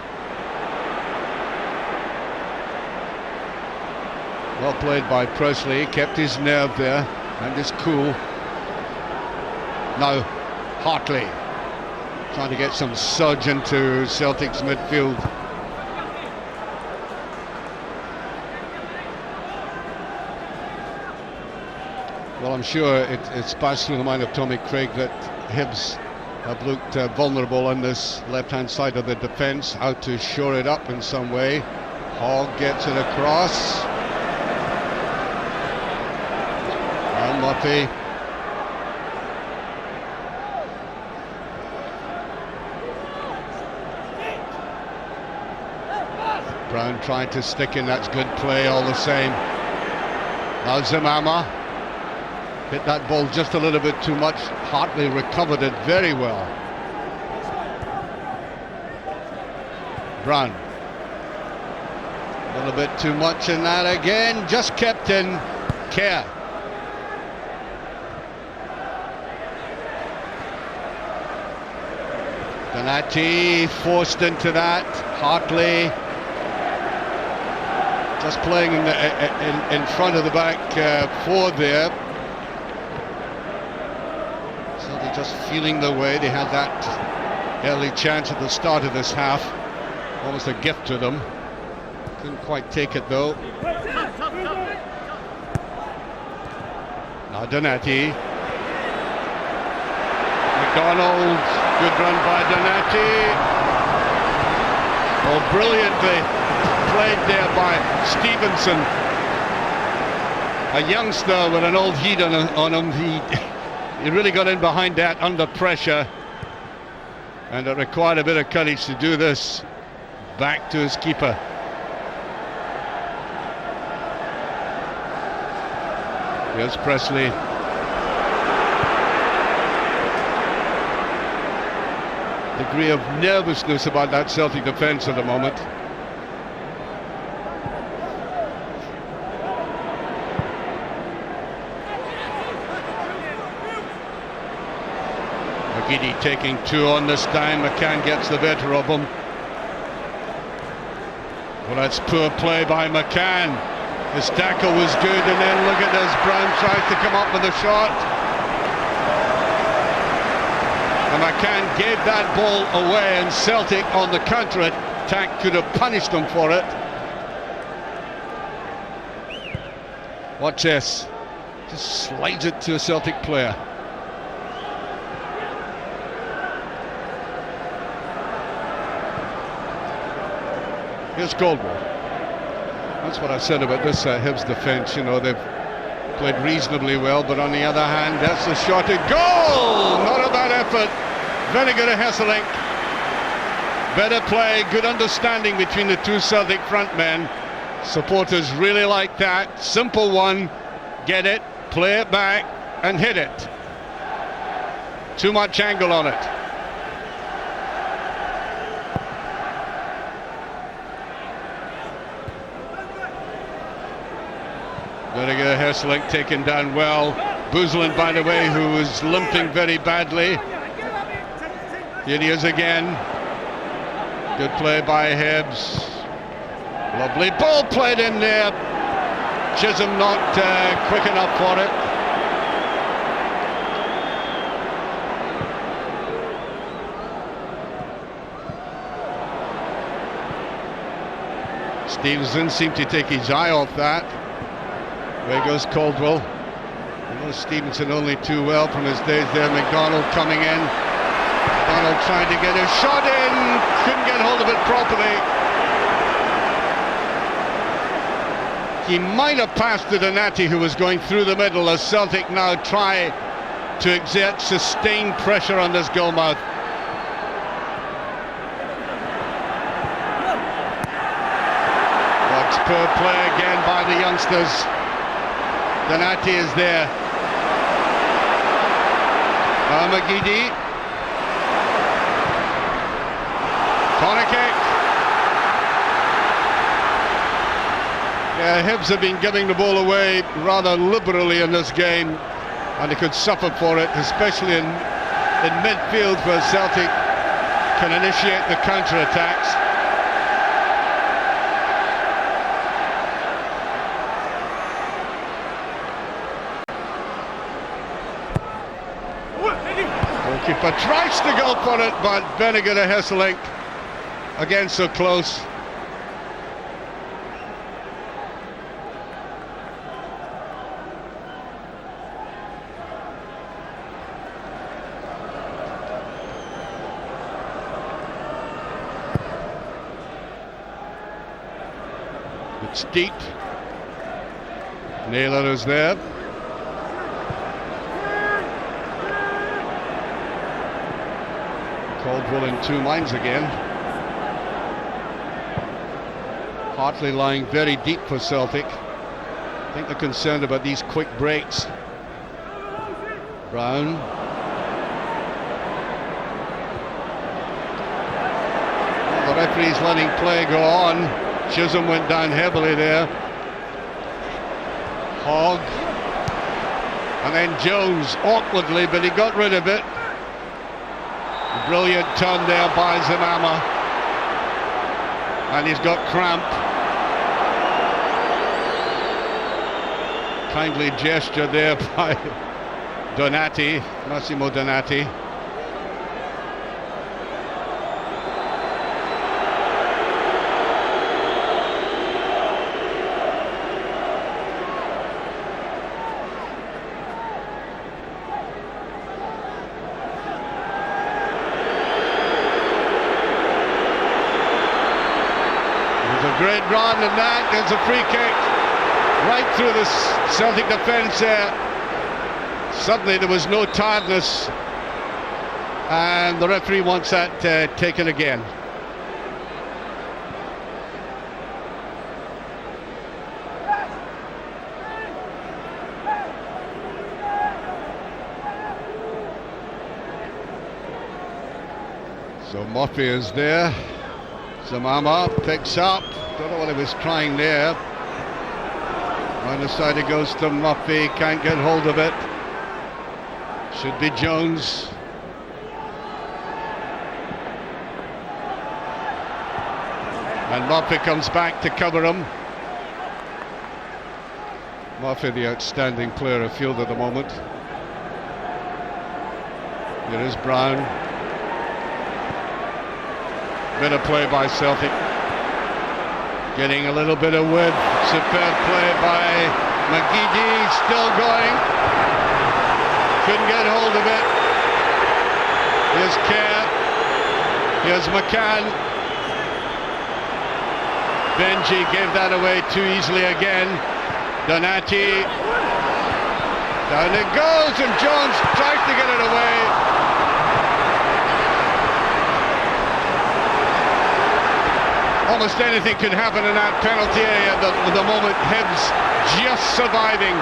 Well played by Presley, kept his nerve there and his cool. Now Hartley trying to get some surge into Celtic's midfield. Well, I'm sure it's passed through the mind of Tommy Craig that Hibs have looked vulnerable on this left-hand side of the defence. How to shore it up in some way. Hogg gets it across. And Murphy. Brown trying to stick in. That's good play all the same. Now Zamama. Hit that ball just a little bit too much. Hartley recovered it very well. Brown. A little bit too much in that again. Just kept in. Kerr. Donati forced into that. Hartley. Just playing in front of the back four there. Just feeling their way. They had that early chance at the start of this half, almost a gift to them. Couldn't quite take it though. Now Donati. McDonald, good run by Donati. Oh, brilliantly played there by Stevenson. A youngster with an old heat on him. He really got in behind that under pressure, and it required a bit of courage to do this. Back to his keeper. Here's Presley. degree of nervousness about that Celtic defence at the moment. McGeady taking 2 on this time. McCann gets the better of him. Well, that's poor play by McCann. His tackle was good, and then look at this. Brown tries to come up with a shot. And McCann gave that ball away, and Celtic on the counter-attack could have punished them for it. Watch this. Just slides it to a Celtic player. Here's Caldwell. That's what I said about this Hibs defence. You know, they've played reasonably well, but on the other hand, that's a shot at goal! Not a bad effort. Very good at Hesselink. Better play, good understanding between the two Celtic front men. Supporters really like that. Simple one. Get it, play it back, and hit it. Too much angle on it. Very good, Hesselink taken down well. Boozlin, by the way, who was limping very badly. Here he is again. Good play by Hibs. Lovely ball played in there. Chisholm not quick enough for it. Stevenson seemed to take his eye off that. There goes Caldwell. He knows Stevenson only too well from his days there. McDonald coming in. McDonald trying to get a shot in. Couldn't get hold of it properly. He might have passed to Donati, who was going through the middle, as Celtic now try to exert sustained pressure on this goalmouth. That's poor play again by the youngsters. Donati is there. McGeady. Corner kick. Yeah, Hibs have been giving the ball away rather liberally in this game, and they could suffer for it, especially in midfield where Celtic can initiate the counter-attacks. Goalkeeper tries to go for it, but very good at Hesselink. Again, so close. It's deep. Naylor is there. Caldwell in 2 minds again. Hartley lying very deep for Celtic. I think they're concerned about these quick breaks. Brown. Well, the referee's letting play go on. Chisholm went down heavily there. Hogg. And then Jones awkwardly, but he got rid of it. A brilliant turn there by Zamama. And he's got cramp. Kindly gesture there by Donati, Massimo Donati. Great run, and that is a free kick right through the Celtic defence there. Suddenly there was no tiredness, and the referee wants that taken again. So Murphy is there. Zamama picks up. Don't know what he was trying there. On the side it goes to Murphy. Can't get hold of it. Should be Jones. And Murphy comes back to cover him. Murphy, the outstanding player of field at the moment. Here is Brown. Bit of play by Celtic. Getting a little bit of width. Superb play by McGeady. Still going. Couldn't get hold of it. Here's Kerr. Here's McCann. Benji gave that away too easily again. Donati. Down it goes, and Jones tries to get it away. Almost anything could happen in that penalty area at the moment. Hibs just surviving.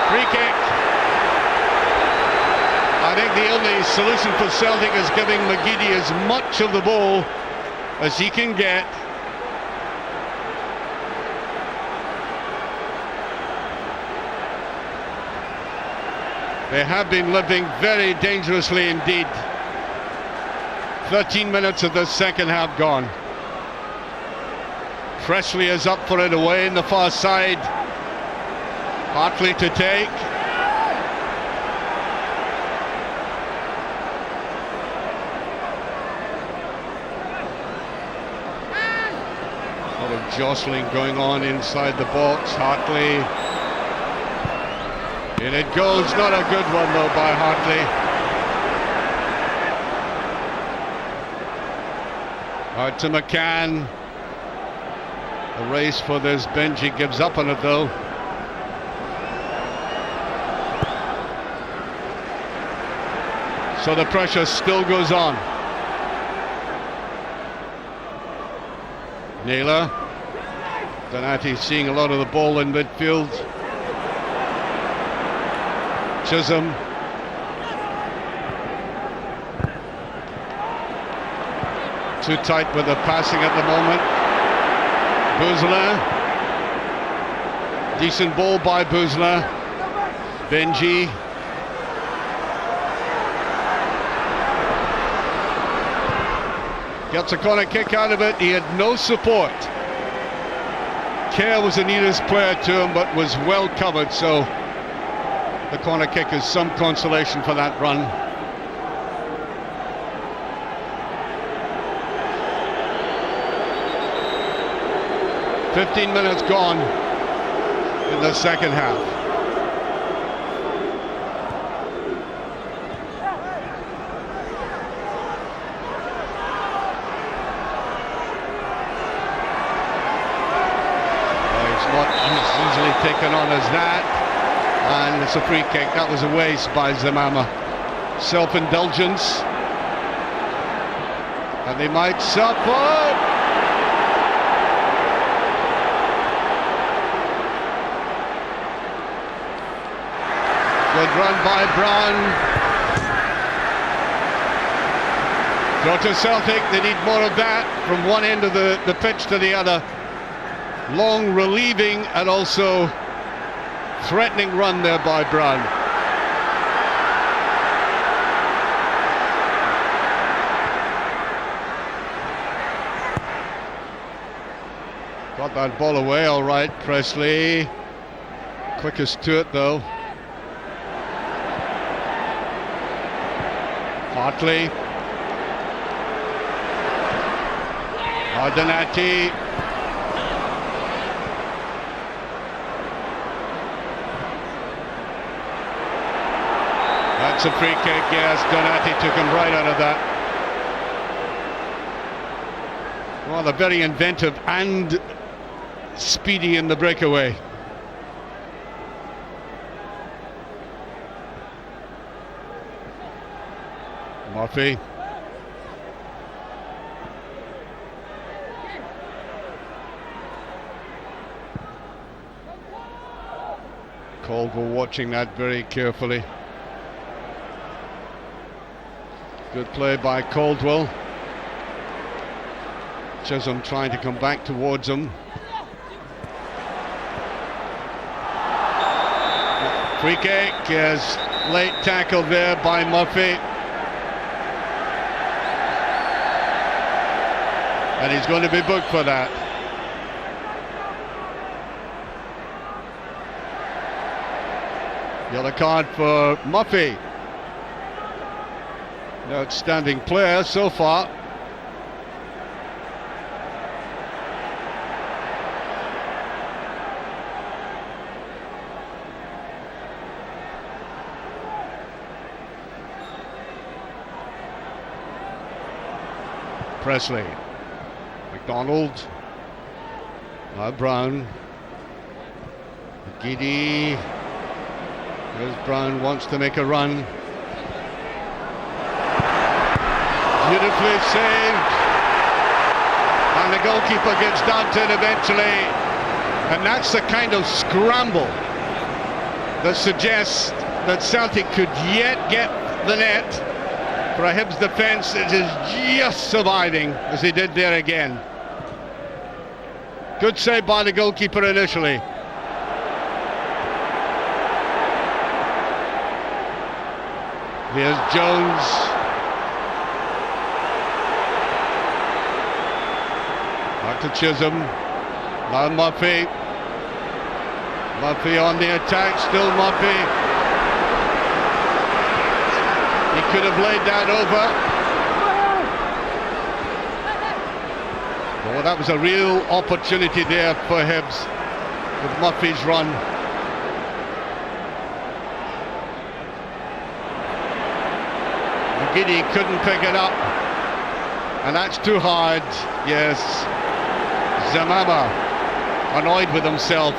Free kick. I think the only solution for Celtic is giving McGeady as much of the ball as he can get. They have been living very dangerously indeed. 13 minutes of the second half gone. Presley is up for it away in the far side. Hartley to take. A lot of jostling going on inside the box. Hartley. In it goes. Not a good one though by Hartley. Out to McCann. The race for this. Benji gives up on it though. So the pressure still goes on. Naylor. Donati seeing a lot of the ball in midfield. Chisholm. Too tight with the passing at the moment. Bouzela. Decent ball by Bouzela. Benji. Gets a corner kick out of it. He had no support. Kerr was the nearest player to him, but was well covered, so the corner kick is some consolation for that run. "15 minutes gone in the second half. Easily taken on as that, and it's a free kick. That was a waste by Zamama. Self-indulgence, and they might suffer. Good run by Brown. Go to Celtic, they need more of that from one end of the pitch to the other. Long relieving and also threatening run there by Brown. Got that ball away all right, Presley. Quickest to it though. Hartley. Donati. That's a free kick, yes. Donati took him right out of that. Well, they're very inventive and speedy in the breakaway. Murphy. Caldwell watching that very carefully. Good play by Caldwell. Chisholm trying to come back towards him. Free kick is late tackle there by Murphy. And he's going to be booked for that. Yellow card for Murphy. An outstanding player so far. Presley, McDonald, now Brown, McGeady, here's Brown, wants to make a run. Beautifully saved, and the goalkeeper gets down to it eventually, and that's the kind of scramble that suggests that Celtic could yet get the net. For a Hibs defence that is just surviving, as he did there again. Good save by the goalkeeper initially. Here's Jones. Back to Chisholm. Now Murphy. Murphy on the attack, still Murphy. He could have laid that over. Oh, that was a real opportunity there for Hibs with Murphy's run. McGeady couldn't pick it up, and that's too hard. Yes, Zamama annoyed with himself.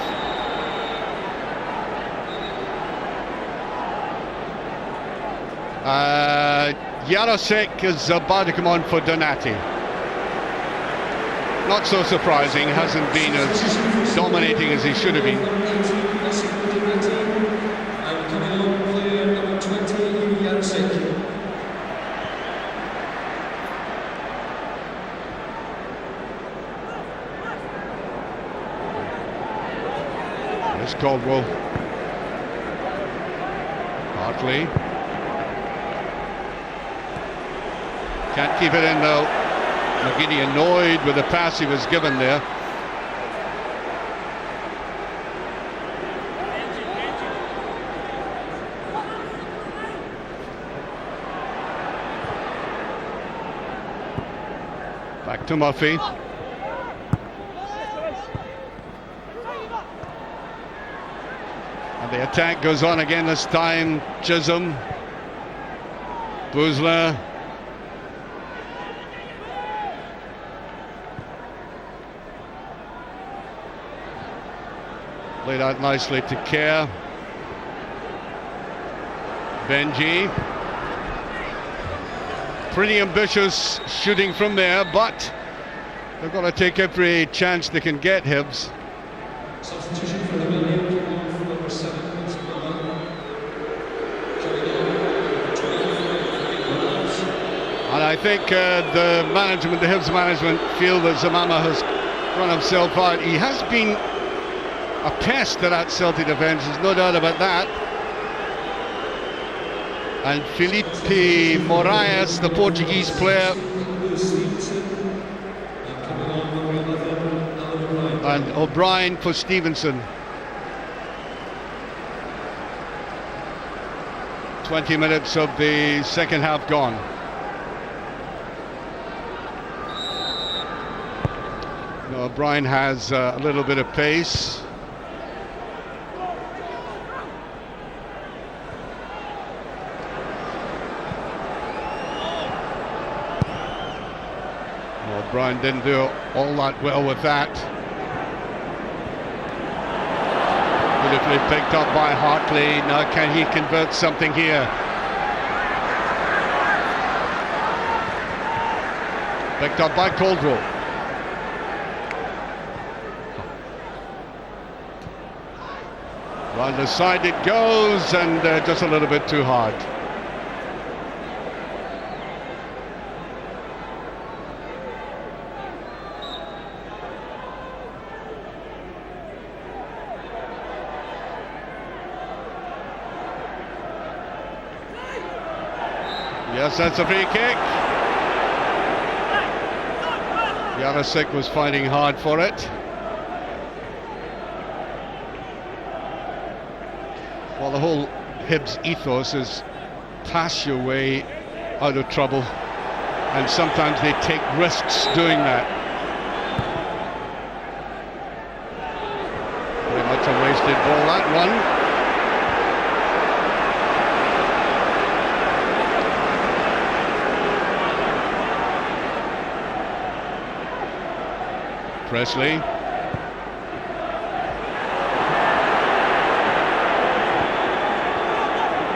Jarosek is about to come on for Donati. Not so surprising, hasn't been as dominating as he should have been. There's Caldwell. Hartley. Can't keep it in though. McGeady annoyed with the pass he was given there. Back to Murphy. And the attack goes on again this time. Chisholm. Bouzler. Played out nicely to Kerr. Benji. Pretty ambitious shooting from there, but they've got to take every chance they can get, Hibs. Substitution for the Million, number 7. And I think the management, the Hibs management, feel that Zamama has run himself out. He has been a pest to that Celtic defence, there's no doubt about that. And Felipe Moraes, the Portuguese player, and O'Brien for Stevenson. 20 minutes of the second half gone. O'Brien has a little bit of pace. O'Brien didn't do all that well with that. Beautifully picked up by Hartley. Now can he convert something here? Picked up by Caldwell. Round the side it goes, and just a little bit too hard. Yes, that's a free kick. Jarosik was fighting hard for it. Well, the whole Hibs ethos is pass your way out of trouble, and sometimes they take risks doing that. Pretty much a wasted ball, that one. Presley.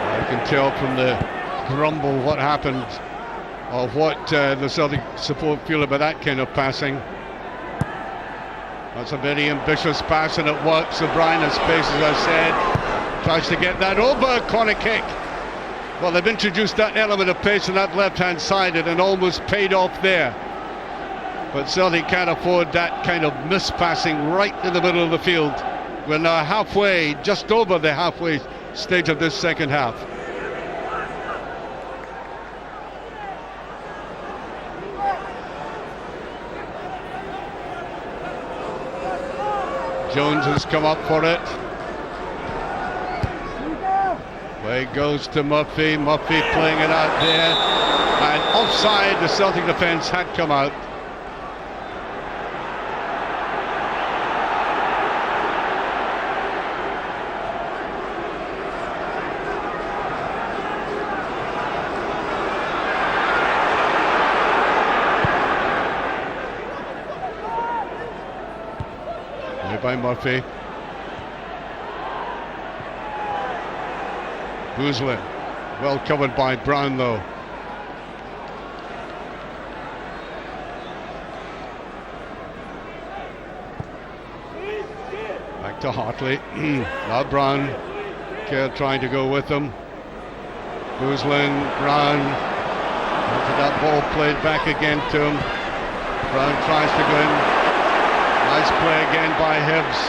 I can tell from the grumble what happened, or what the Celtic support feel about that kind of passing. That's a very ambitious pass and it works. O'Brien has space, as I said, tries to get that over. Corner kick. Well, they've introduced that element of pace on that left-hand side and it almost paid off there. But Celtic can't afford that kind of mispassing right in the middle of the field. We're now halfway, just over the halfway stage of this second half. Jones has come up for it. Way goes to Murphy. Murphy playing it out there. And offside, the Celtic defence had come out. By Murphy. Boozlin, well covered by Brown though. Back to Hartley. Now Brown. Kerr trying to go with them. Boozlin, Brown. After that ball played back again to him. Brown tries to go in. Nice play again by Hibs.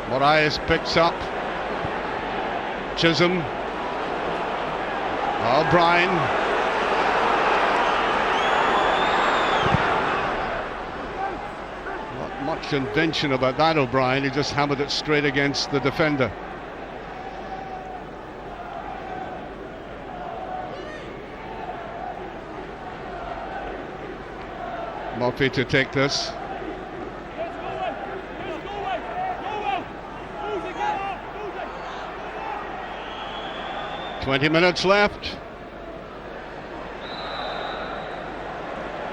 Moraes picks up. Chisholm. O'Brien. Not much invention about that, O'Brien. He just hammered it straight against the defender. Murphy to take this. "20 minutes left.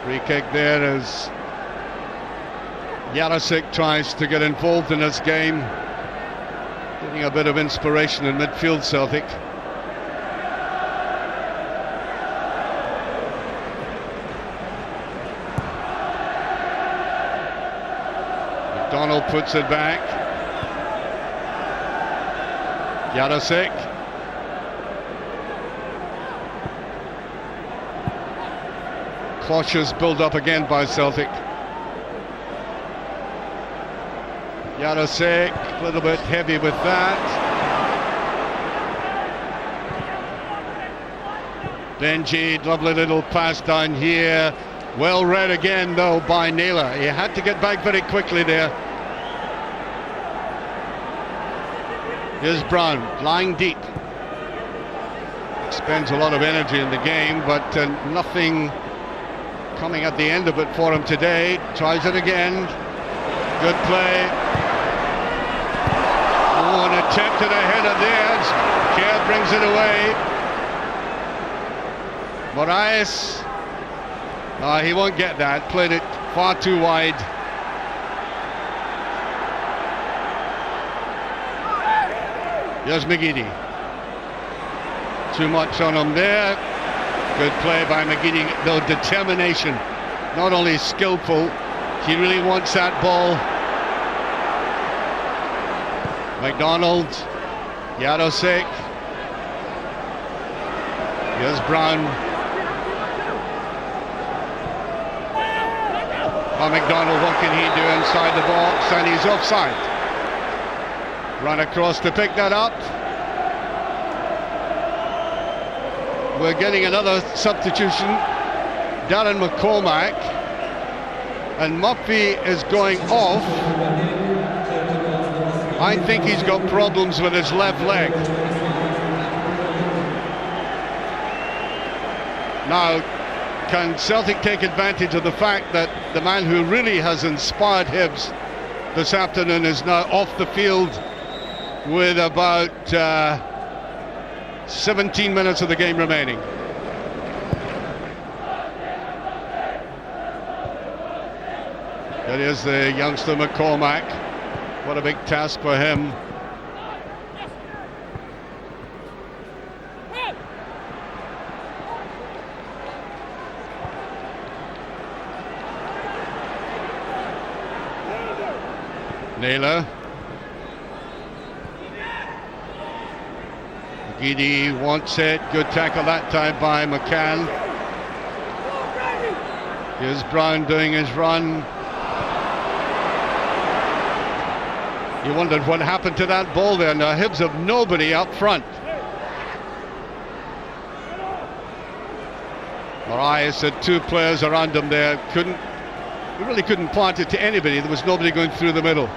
Free kick there as Jarosik tries to get involved in this game. Getting a bit of inspiration in midfield, Celtic. Donald puts it back. Jarosik. Cautious build up again by Celtic. Jarosik, a little bit heavy with that. Benji, lovely little pass down here. Well read again though by Naylor. He had to get back very quickly there. Here's Brown, lying deep. Spends a lot of energy in the game, but nothing coming at the end of it for him today. Tries it again. Good play. Oh, an attempt at a header there. Kerr brings it away. Moraes. He won't get that. Played it far too wide. Here's McGeady. Too much on him there. Good play by McGeady. Though determination. Not only skillful, he really wants that ball. McDonald. Jarosik. Here's Brown. McDonald, what can he do inside the box? And he's offside. Run across to pick that up. We're getting another substitution. Darren McCormack. And Murphy is going off. I think he's got problems with his left leg. Now, can Celtic take advantage of the fact that the man who really has inspired Hibs this afternoon is now off the field with about 17 minutes of the game remaining? There is the youngster McCormack. What a big task for him. Naylor. McGeady wants it. Good tackle that time by McCann. Here's Brown doing his run. You wondered what happened to that ball there. Now Hibs have nobody up front. Marias had two players around him there. He really couldn't plant it to anybody. There was nobody going through the middle.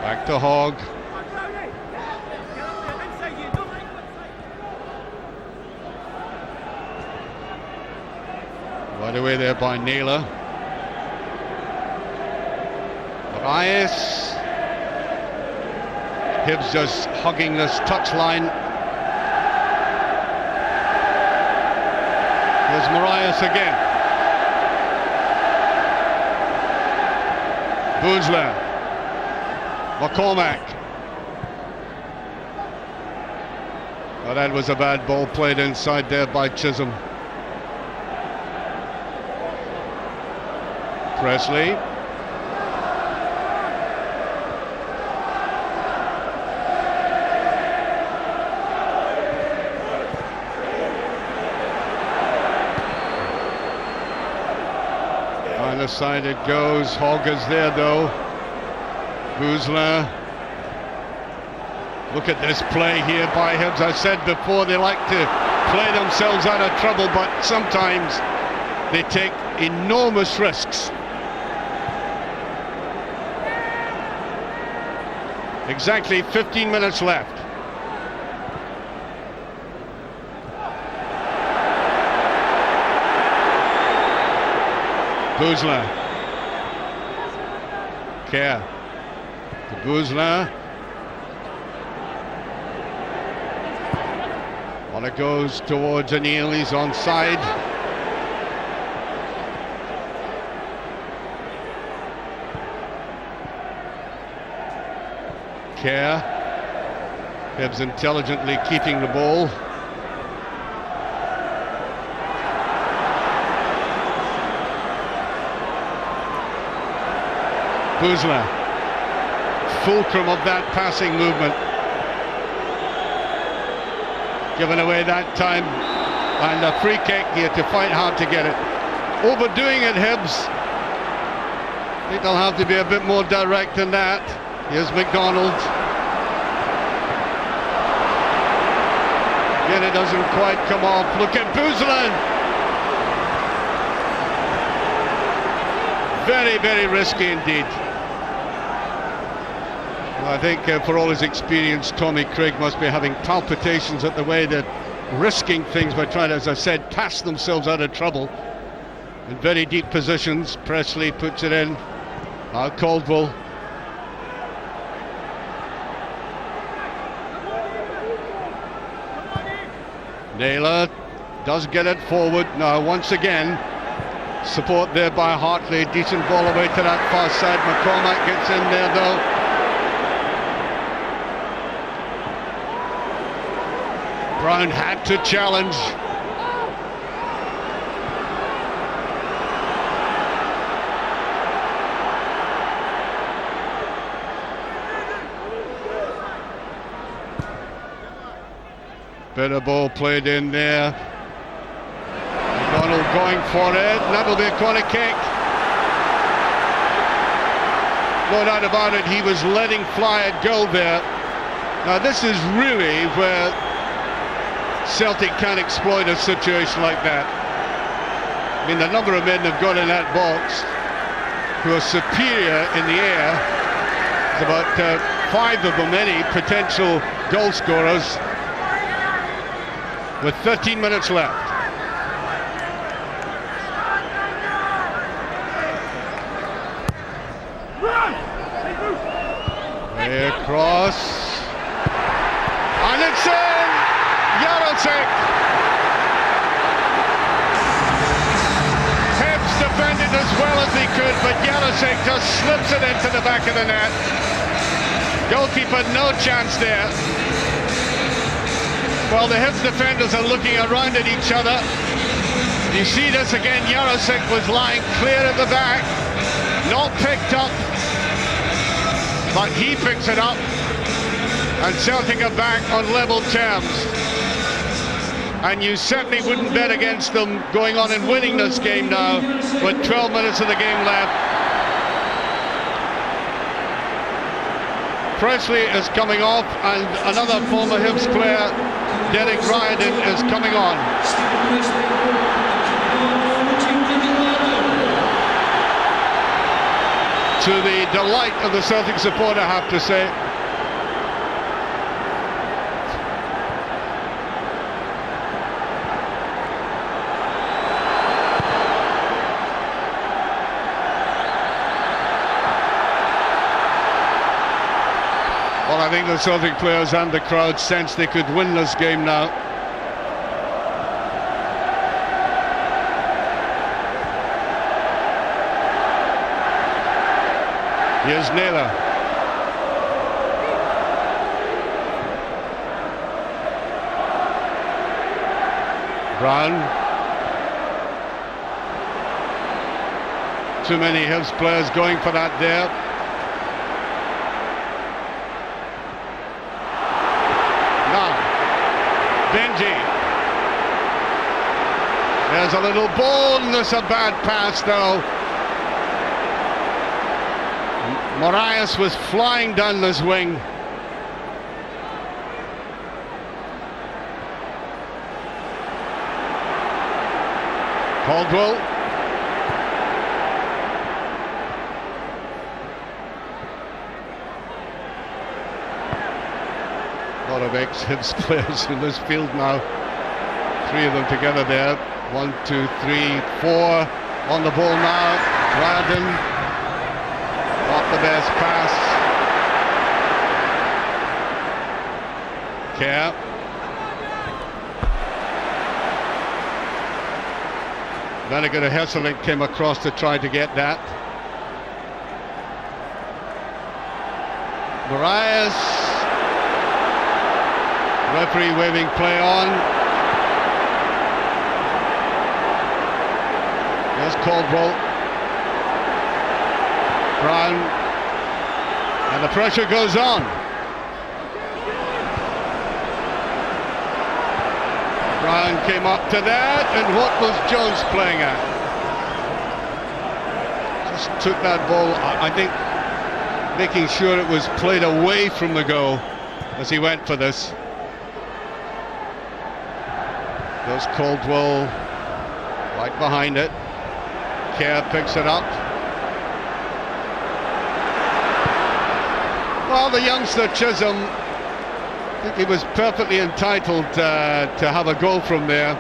Back to Hogg. Right away there by Naylor. Marias. Hibs just hugging this touchline. There's Marias again. Boozler. McCormack. Well, that was a bad ball played inside there by Chisholm. Presley. On the side it goes. Hogg is there though. Boozler. Look at this play here by Hibs. I said before they like to play themselves out of trouble, but sometimes they take enormous risks. Exactly 15 minutes left. Boozler. Kerr. To Boozler. Well, it goes towards O'Neill. He's onside. Kerr. Hibs intelligently keeping the ball. Boozler. Fulcrum of that passing movement. Given away that time. And a free kick here to fight hard to get it. Overdoing it, Hibs. I think they'll have to be a bit more direct than that. Here's McDonald. Again, it doesn't quite come off. Look at Boozler. Very, very risky indeed. Well, I think for all his experience, Tommy Craig must be having palpitations at the way they're risking things by trying to, as I said, pass themselves out of trouble in very deep positions. Presley puts it in. Now Caldwell. Naylor does get it forward. Now once again, support there by Hartley. Decent ball away to that far side. McCormack gets in there though. Brown had to challenge. Bit of ball played in there. Donald going for it. That'll be a corner kick. No doubt about it, he was letting fly at goal there. Now this is really where Celtic can exploit a situation like that. I mean, the number of men they've got in that box who are superior in the air. There's about 5 of them, any potential goal scorers, with 13 minutes left. Way across, and it's in! Jarosik! Hibs defended as well as he could, but Jarosik just slips it into the back of the net. Goalkeeper, no chance there. Well, the Hibs defenders are looking around at each other. You see this again, Jarosik was lying clear at the back, not picked up, but he picks it up, and Celtic are back on level terms. And you certainly wouldn't bet against them going on and winning this game now, with 12 minutes of the game left. Presley is coming off, and another former Hibs player, Derek Riordan, is coming on. To the delight of the Celtic supporter, I have to say. Well, I think the Celtic players and the crowd sensed they could win this game now. Here's Naylor. Brown. Too many Hibs players going for that there. Now, Benji. There's a little ball, and there's a bad pass though. Moraes was flying down this wing. Caldwell. A lot of ex-Hibs players in this field now. 3 of them together there. 1, 2, 3, 4 on the ball now. Riordan. Not the best pass. Kerr. Vinegar Hesselink came across to try to get that. Moraes. Referee waving play on. There's Caldwell. Brown, and the pressure goes on. Brown came up to that, and what was Jones playing at? Just took that ball, I think, making sure it was played away from the goal as he went for this. There's Caldwell right behind it. Kerr picks it up. Well, the youngster Chisholm, I think he was perfectly entitled to have a goal from there.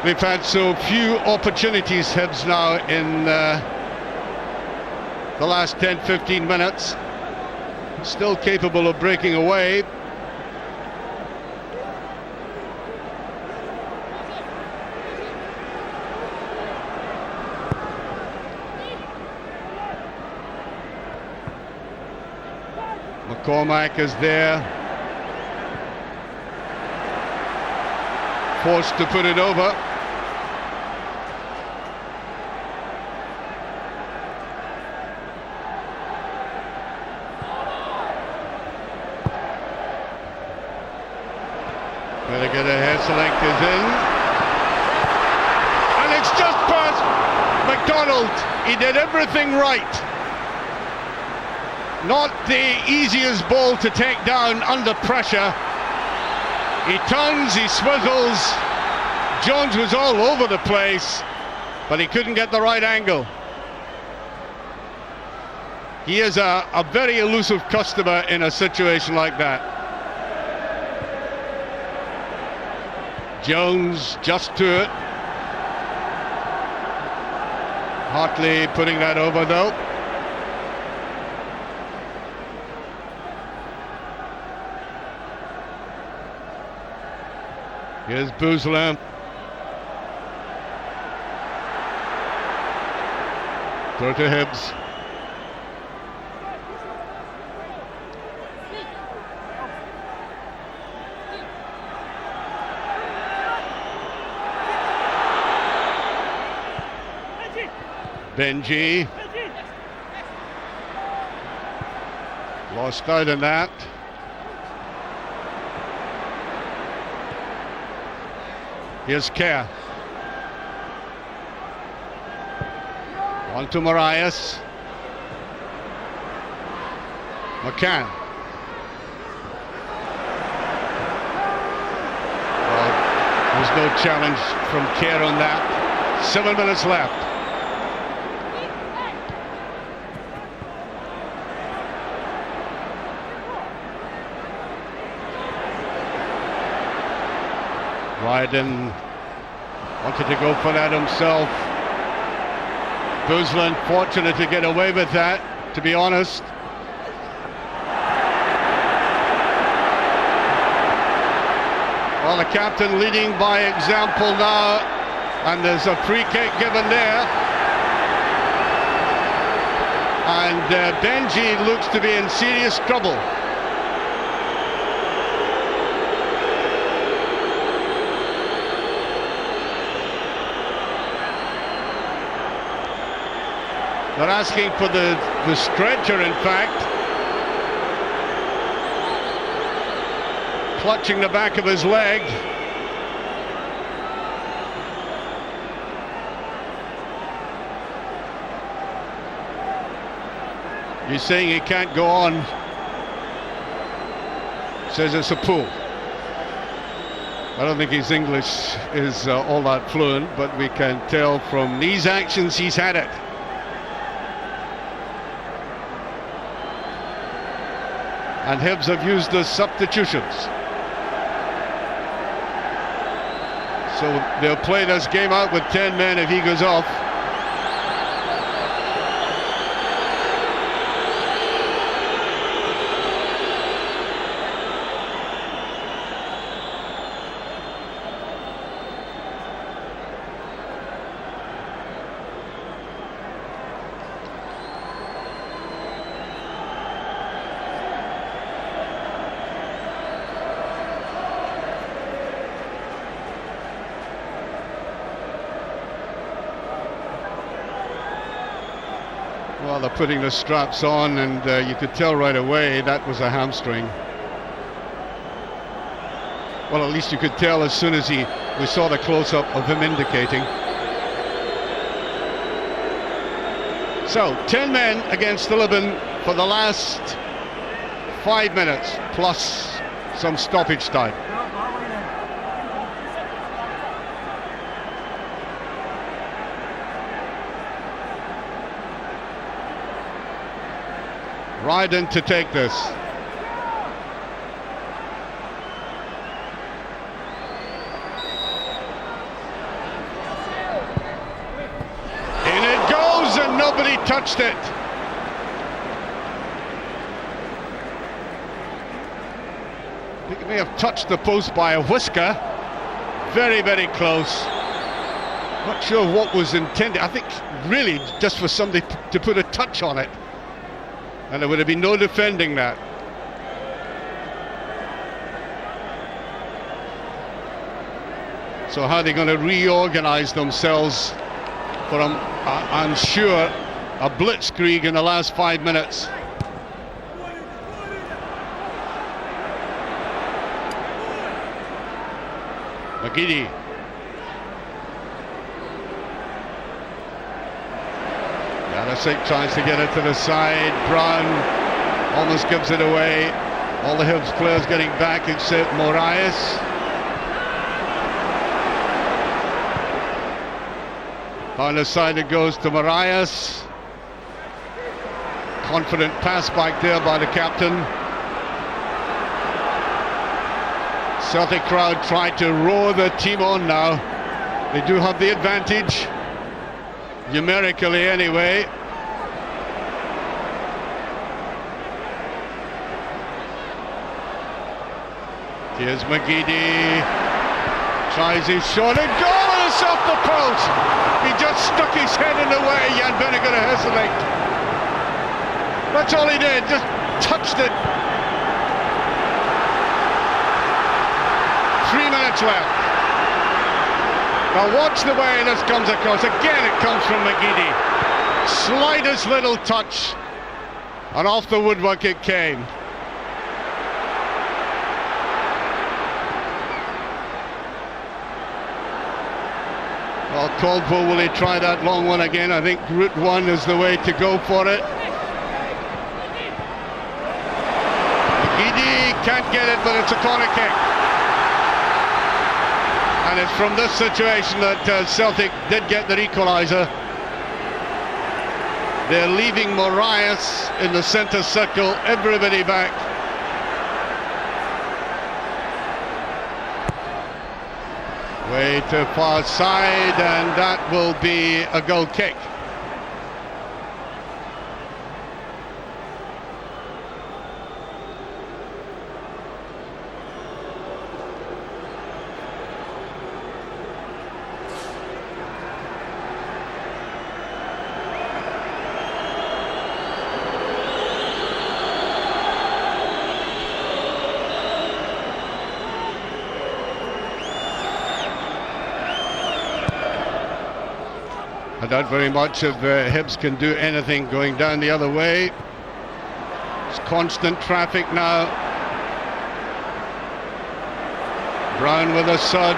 We've had so few opportunities, Hibs, now in the last 10-15 minutes. Still capable of breaking away. McCormack is there, forced to put it over. Better get ahead, Celtic is in. And it's just past McDonald. He did everything right. Not the easiest ball to take down under pressure. He turns, he swivels. Jones was all over the place, but he couldn't get the right angle. He is a very elusive customer in a situation like that. Jones just to it. Hartley putting that over though. Here's Bouzlin. Throw to Hibs. Benji. Lost out in that. Here's Kerr. On to Marias. McCann. Well, there's no challenge from Kerr on that. 7 minutes left. Ryden wanted to go for that himself. Bouzlin fortunate to get away with that, to be honest. Well, the captain leading by example now, and there's a free kick given there. And Benji looks to be in serious trouble. They're asking for the stretcher, in fact. Clutching the back of his leg. He's saying he can't go on. Says it's a pull. I don't think his English is all that fluent, but we can tell from these actions he's had it. And Hibs have used the substitutions. So they'll play this game out with 10 men if he goes off. Well, they're putting the straps on, and you could tell right away that was a hamstring. Well, at least you could tell as soon as we saw the close-up of him indicating. So, 10 men against 11 for the last 5 minutes, plus some stoppage time. Ryden to take this. In it goes, and nobody touched it. I think it may have touched the post by a whisker. Very, very close. Not sure what was intended. I think really just for somebody to put a touch on it. And there would have been no defending that. So how are they going to reorganize themselves for, I'm sure, a blitzkrieg in the last 5 minutes? McGeady. Janusik tries to get it to the side. Brown almost gives it away. All the Hibs players getting back except Moraes. On the side it goes to Moraes. Confident pass back there by the captain. Celtic crowd trying to roar the team on now. They do have the advantage, numerically anyway. Here's McGeady, tries his shot and goal, and it's off the post. He just stuck his head in the way. Jan Bennett going to hesitate. That's all he did, just touched it. 3 minutes left. Now watch the way this comes across. Again it comes from McGeady. Slightest little touch, and off the woodwork it came. Well, Caldwell, will he try that long one again? I think route one is the way to go for it. McGeady can't get it, but it's a corner kick. And it's from this situation that Celtic did get their equaliser. They're leaving Moraes in the centre circle, everybody back. Way to far side, and that will be a goal kick. I doubt very much if Hibs can do anything going down the other way. It's constant traffic now. Brown with a surge.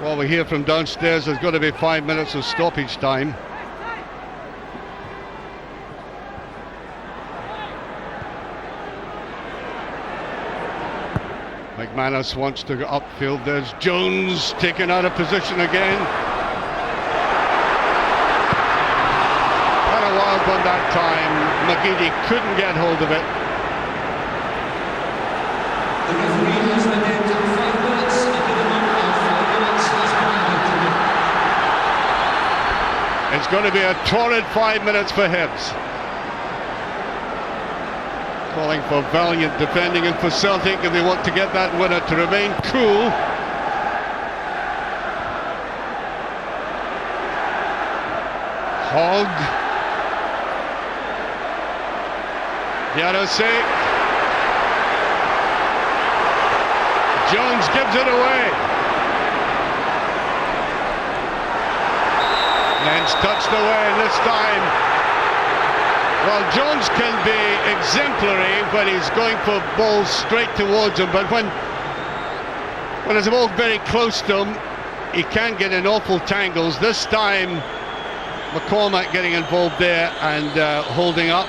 Well, we hear from downstairs there's going to be 5 minutes of stoppage time. McManus wants to go upfield. There's Jones taken out of position again. Had a wild one that time. McGeady couldn't get hold of it. The referee has been named 5 minutes, a minimum of 5 minutes has been allocated. It's going to be a torrid 5 minutes for Hibs. Calling for valiant defending and for Celtic if they want to get that winner to remain cool. Hogg. Janusik. Jones gives it away. Lens touched away this time. Well, Jones can be exemplary when he's going for balls straight towards him, but when there's a ball very close to him, he can get in awful tangles. This time, McCormack getting involved there and holding up.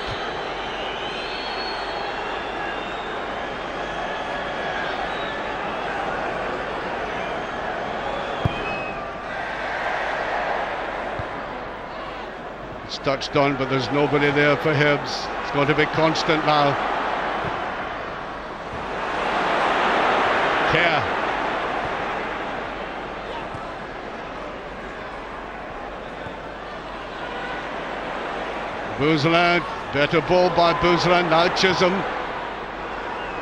It's touched on, but there's nobody there for Hibs. It's going to be constant now. Kerr. Bouzlin, better ball by Bouzlin. Now Chisholm.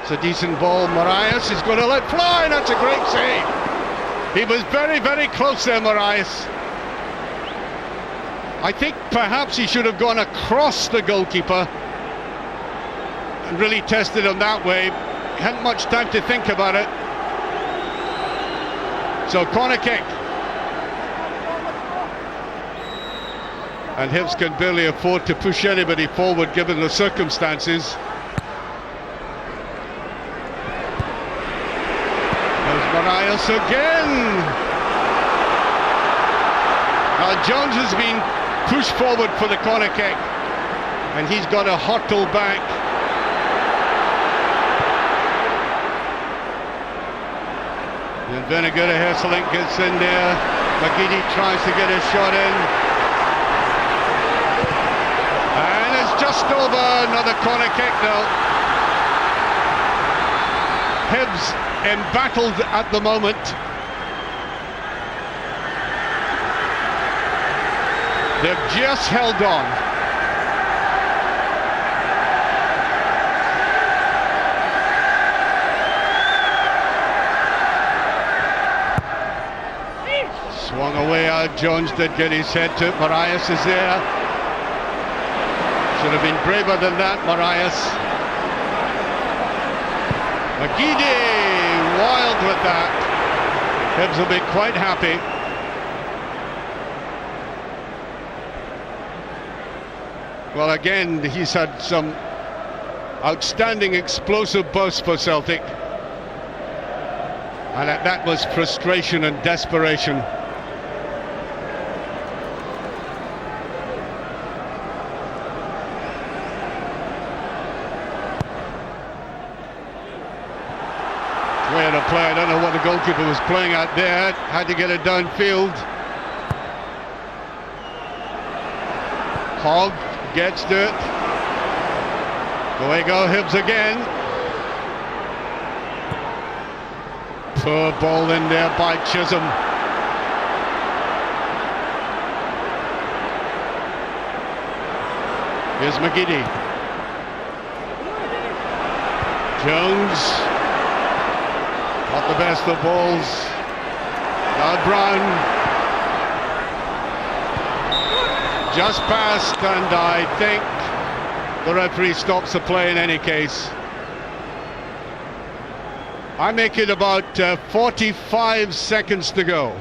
It's a decent ball. Moraes is going to let fly. That's a great save. He was very, very close there, Moraes. I think perhaps he should have gone across the goalkeeper and really tested him that way. He hadn't much time to think about it. So corner kick. and Hibs can barely afford to push anybody forward given the circumstances. There's Marius again. Now Jones has been pushed forward for the corner kick, and he's got to hurtle back. And Venegura Hesselink gets in there. McGeady tries to get his shot in. And it's just over. Another corner kick now. Hibs embattled at the moment. They've just held on. Swung away out. Jones did get his head to it. Marius is there. Should have been braver than that, Marius. McGeady wild with that. Hibs will be quite happy. Well, again, he's had some outstanding explosive bursts for Celtic. And that was frustration and desperation. Way to play. I don't know what the goalkeeper was playing at there. Had to get it downfield. Hogg gets to it. Away go Hibs again. Poor ball in there by Chisholm. Here's McGeady. Jones. Not the best of balls. Now Brown. Just passed, and I think the referee stops the play in any case. I make it about 45 seconds to go.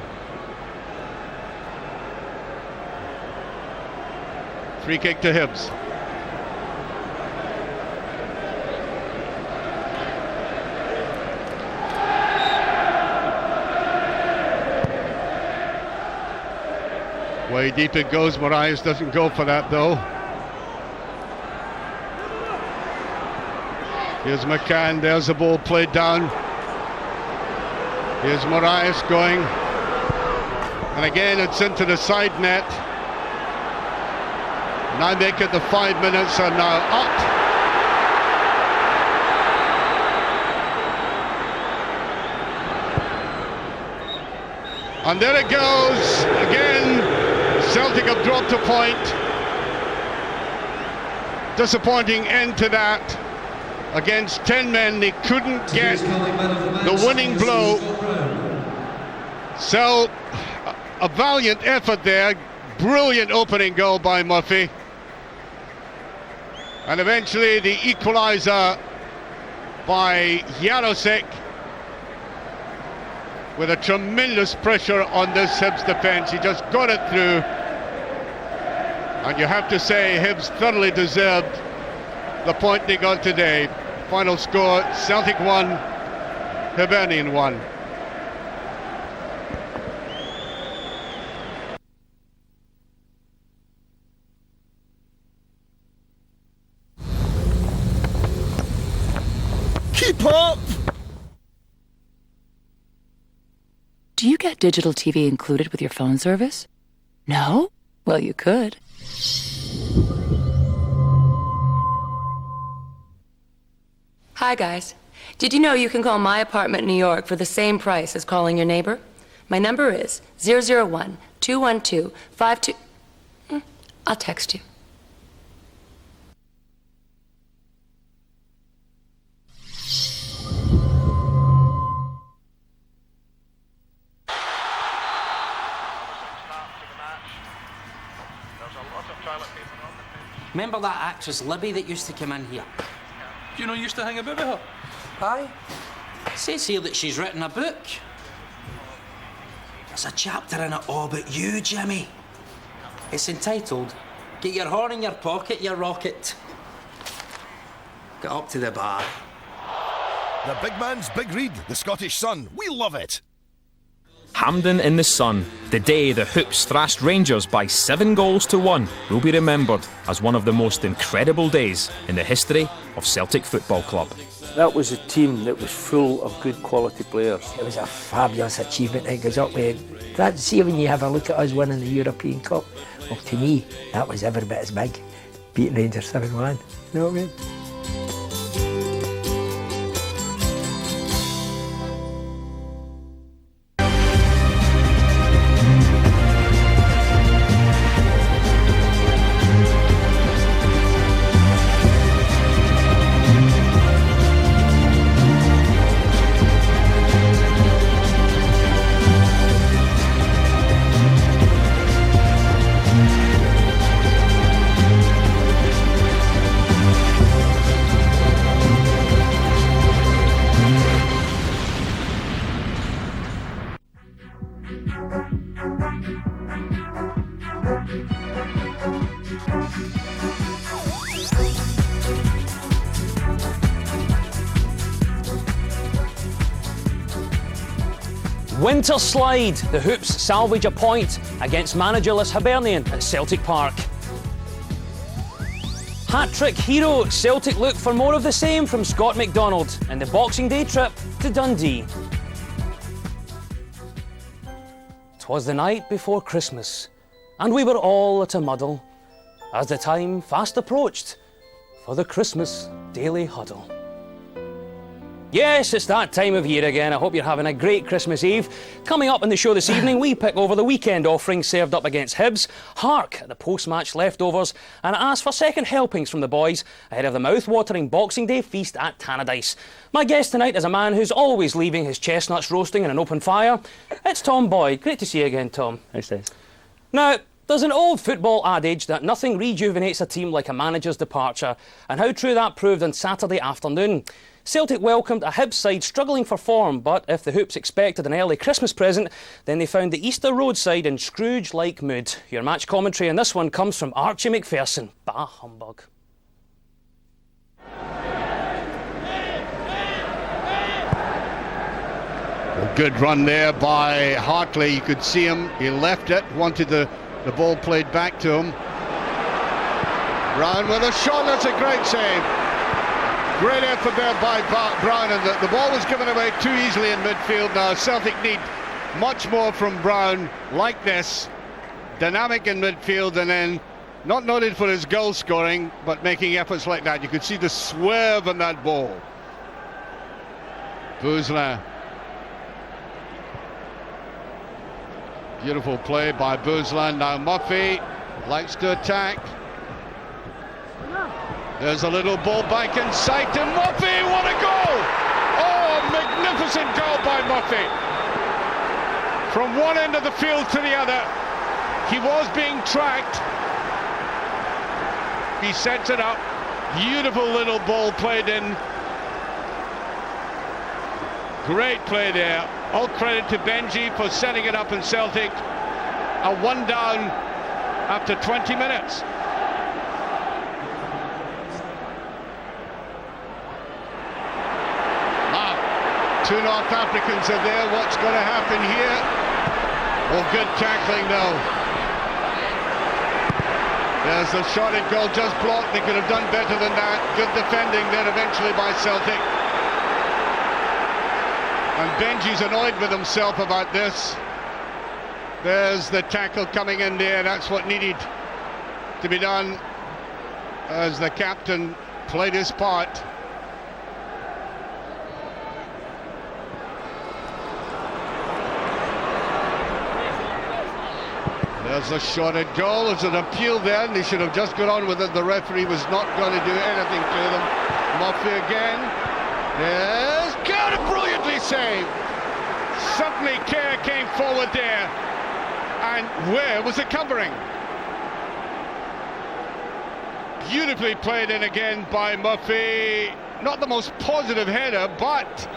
Free kick to Hibs. Way deep it goes. Marius doesn't go for that though. Here's McCann. There's the ball played down. Here's Marius going. And again it's into the side net. Now make it the 5 minutes are now up. And there it goes again. Celtic have dropped a point. Disappointing end to that. Against 10 men, they couldn't get the winning blow. So, a valiant effort there. Brilliant opening goal by Murphy. And eventually the equaliser by Jarosik, with a tremendous pressure on this Hibs defence. He just got it through. And you have to say Hibs thoroughly deserved the point they got today. Final score, Celtic 1, Hibernian 1. Keep up! Do you get digital TV included with your phone service? No? Well, you could. Hi, guys. Did you know you can call my apartment in New York for the same price as calling your neighbor? My number is 001-212-52... I'll text you. Remember that actress Libby that used to come in here? You know, you used to hang about with her. Aye. It says here that she's written a book. There's a chapter in it all about you, Jimmy. It's entitled Get your horn in your pocket, you rocket. Get up to the bar. The big man's big read, the Scottish Sun. We love it. Hampden in the Sun, the day the Hoops thrashed Rangers by 7-1, will be remembered as one of the most incredible days in the history of Celtic Football Club. That was a team that was full of good quality players. It was a fabulous achievement. It goes up with that. See, when you have a look at us winning the European Cup, well, to me, that was every bit as big. Beating Rangers 7-1. You know what I mean? Winter slide. The Hoops salvage a point against managerless Hibernian at Celtic Park. Hat-trick hero. Celtic look for more of the same from Scott McDonald in the Boxing Day trip to Dundee. 'Twas the night before Christmas, and we were all at a muddle as the time fast approached for the Christmas daily huddle. Yes, it's that time of year again. I hope you're having a great Christmas Eve. Coming up in the show this evening, we pick over the weekend offerings served up against Hibs, hark at the post-match leftovers, and ask for second helpings from the boys ahead of the mouth-watering Boxing Day feast at Tannadice. My guest tonight is a man who's always leaving his chestnuts roasting in an open fire. It's Tom Boyd. Great to see you again, Tom. Nice days. Now, there's an old football adage that nothing rejuvenates a team like a manager's departure, and how true that proved on Saturday afternoon. Celtic welcomed a Hibs side struggling for form, but if the Hoops expected an early Christmas present, then they found the Easter Road side in Scrooge-like mood. Your match commentary on this one comes from Archie McPherson. Bah humbug. A good run there by Hartley. You could see him. He left it, wanted the ball played back to him. Brown with a shot. That's a great save. Great effort there by Brown, and the ball was given away too easily in midfield. Now Celtic need much more from Brown like this, dynamic in midfield, and then not noted for his goal scoring, but making efforts like that. You could see the swerve on that ball. Bouzlin. Beautiful play by Bouzlin. Now Murphy likes to attack. There's a little ball back inside to Murphy. What a goal! Oh, magnificent goal by Murphy. From one end of the field to the other. He was being tracked. He sets it up. Beautiful little ball played in. Great play there. All credit to Benji for setting it up in Celtic. A one down after 20 minutes. Two North Africans are there. What's going to happen here? Oh, good tackling though. There's a shot at goal just blocked. They could have done better than that. Good defending there eventually by Celtic. And Benji's annoyed with himself about this. There's the tackle coming in there. That's what needed to be done as the captain played his part. There's a shot at goal. There's an appeal there, and they should have just got on with it. The referee was not going to do anything to them. Murphy again. Yes, Kerr brilliantly saved. Suddenly Kerr came forward there. And where was the covering? Beautifully played in again by Murphy. Not the most positive header, but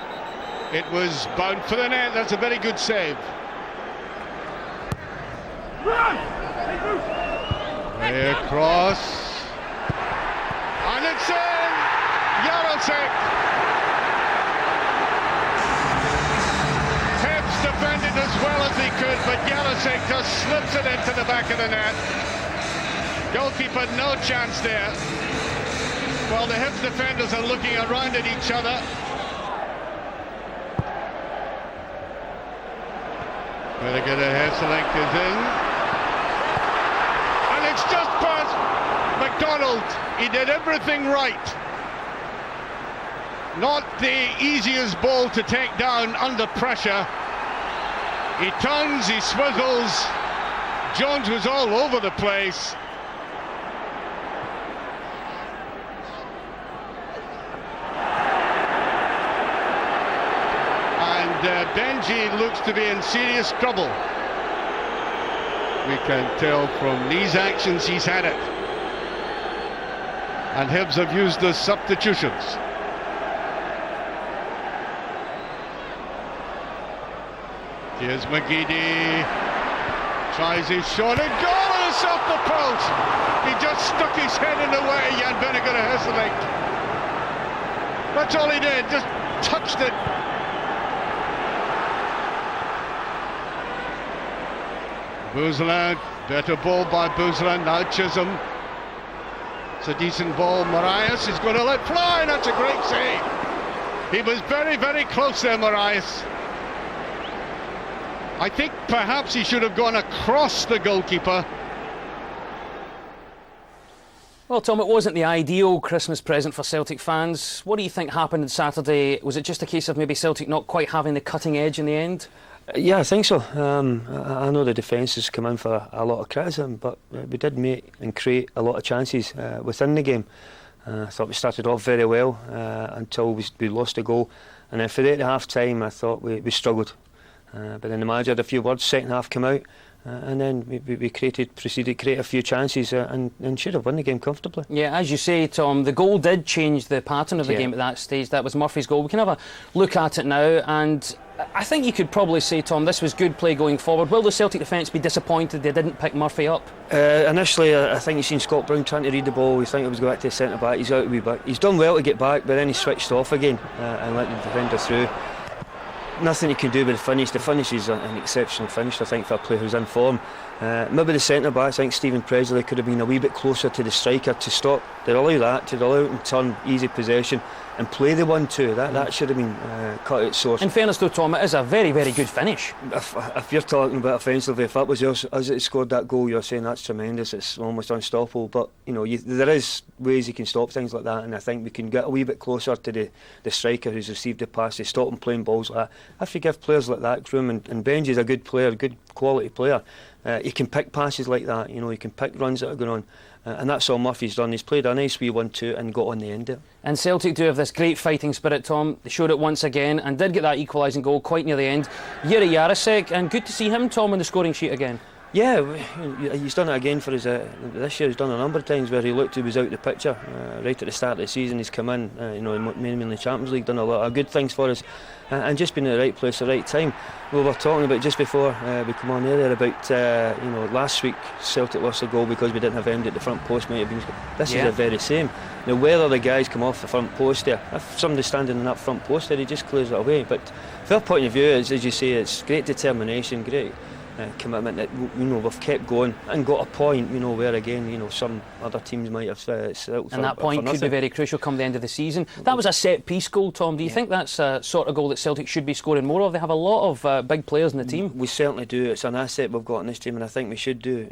it was bound for the net. That's a very good save. Way across. And it's in! Jarosek! Hibs defended as well as he could, but Jarosek just slips it into the back of the net. Goalkeeper, no chance there. Well, the Hibs defenders are looking around at each other. Better get a Hesselink is in. And it's just past McDonald. He did everything right. Not the easiest ball to take down under pressure. He turns, he swizzles. Jones was all over the place. Benji looks to be in serious trouble. We can tell from these actions he's had it. And Hibs have used the substitutions. Here's McGeady. Tries his shot and goal, and it's off the post. He just stuck his head in the way, Jan Vennegoor Hesselink. That's all he did, just touched it. Bouzela, better ball by Bouzela, now Chisholm. It's a decent ball, Marias is going to let fly, and that's a great save. He was very, very close there, Marias. I think perhaps he should have gone across the goalkeeper. Well, Tom, it wasn't the ideal Christmas present for Celtic fans. What do you think happened on Saturday? Was it just a case of maybe Celtic not quite having the cutting edge in the end? Yeah, I think so. I know the defence has come in for a lot of criticism, but we did make and create a lot of chances within the game. I thought we started off very well until we lost a goal, and then for the half time I thought we struggled. But then the manager had a few words, second half came out, and then we proceeded to create a few chances and should have won the game comfortably. Yeah, as you say, Tom, the goal did change the pattern of the game at that stage. That was Murphy's goal. We can have a look at it now, and I think you could probably say, Tom, this was good play going forward. Will the Celtic defence be disappointed they didn't pick Murphy up? Initially, I think you've seen Scott Brown trying to read the ball. We think it was going back to the centre-back. He's out a wee bit. He's done well to get back, but then he switched off again and let the defender through. Nothing you can do with the finish. The finish is an exceptional finish, I think, for a player who's in form. Maybe the centre-back, I think Stephen Presley could have been a wee bit closer to the striker to stop. To allow that, to allow him to turn, easy possession and play the 1-2. That should have been cut out source. In fairness though, Tom, it is a very, very good finish. If you're talking about offensively, if that was us that scored that goal, you're saying that's tremendous, it's almost unstoppable. But you know, there is ways you can stop things like that, and I think we can get a wee bit closer to the striker who's received the pass to stop him playing balls like that. If you give players like that room, and Benji's a good player, a good quality player, he can pick passes like that, you know, he can pick runs that are going on. And that's all Murphy's done. He's played a nice wee 1-2 and got on the end of it. And Celtic do have this great fighting spirit, Tom. They showed it once again and did get that equalising goal quite near the end. Jiri Jarosek, and good to see him, Tom, on the scoring sheet again. Yeah, he's done it again for us this year. He's done a number of times where he was out of the picture right at the start of the season. He's come in, mainly in the Champions League, done a lot of good things for us, and just been at the right place at the right time. We were talking about just before we come on there about last week Celtic lost a goal because we didn't have Emd at the front post. Might have been. This is the very same. Now whether the guys come off the front post there, if somebody's standing in that front post there, he just clears it away. But from our point of view, as you say, it's great determination, great commitment that we've kept going and got a point, where again some other teams might have settled. And that point could be very crucial come the end of the season. That was a set piece goal, Tom. Do you think that's a sort of goal that Celtic should be scoring more of? They have a lot of big players in the team. We certainly do. It's an asset we've got in this team, and I think we should do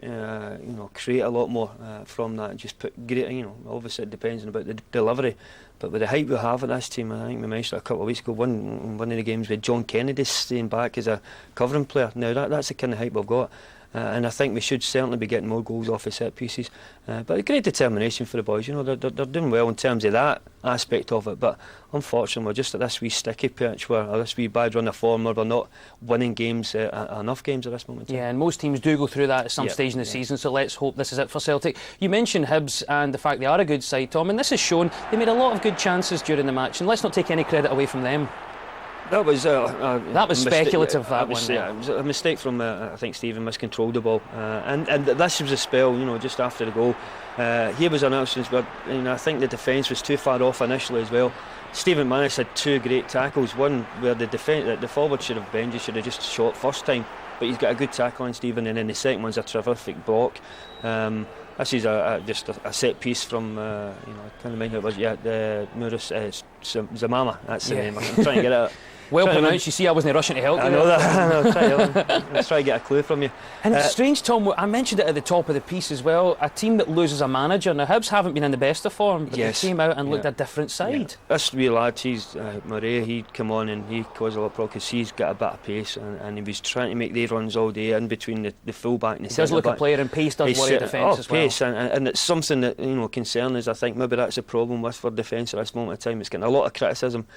create a lot more from that. Just put great, obviously it depends on about the delivery. But with the height we have in this team, I think we mentioned it a couple of weeks ago, one of the games with John Kennedy staying back as a covering player. Now that's the kind of height we've got, and I think we should certainly be getting more goals off of set pieces. But a great determination for the boys. They're doing well in terms of that aspect of it. But unfortunately, we're just at this wee sticky pitch or this wee bad run of form where we're not winning games, enough games at this moment. Yeah, and most teams do go through that at some stage in the season. So let's hope this is it for Celtic. You mentioned Hibs and the fact they are a good side, Tom, and this has shown they made a lot of good chances during the match. And let's not take any credit away from them. That was that was speculative. That was, one. Yeah, it was a mistake from I think Stephen miscontrolled the ball, and this was a spell, just after the goal. Here was an instance where I think the defence was too far off initially as well. Stephen Mannis had two great tackles. One where the forward should have bended, should have just shot first time, but he's got a good tackle on Stephen, and then the second one's a terrific block. This is just a set piece from I can't remember who it was yet. Muris Zamama. That's the name. I'm trying to get it. Well pronounced. You see, I wasn't rushing to help you. I know that. I know. Let's try to get a clue from you. And it's strange, Tom. I mentioned it at the top of the piece as well. A team that loses a manager. Now, Hibs haven't been in the best of form, but yes. they came out and looked a different side. Yeah. This wee lad, Murray, he'd come on and he caused a lot of problems because he's got a bit of pace and he was trying to make the runs all day in between the full-back and the centre-back. He does look a player, and pace does worry defence as well. Pace, and it's something that concern us. I think maybe that's a problem with for defence at this moment in time. It's getting a lot of criticism.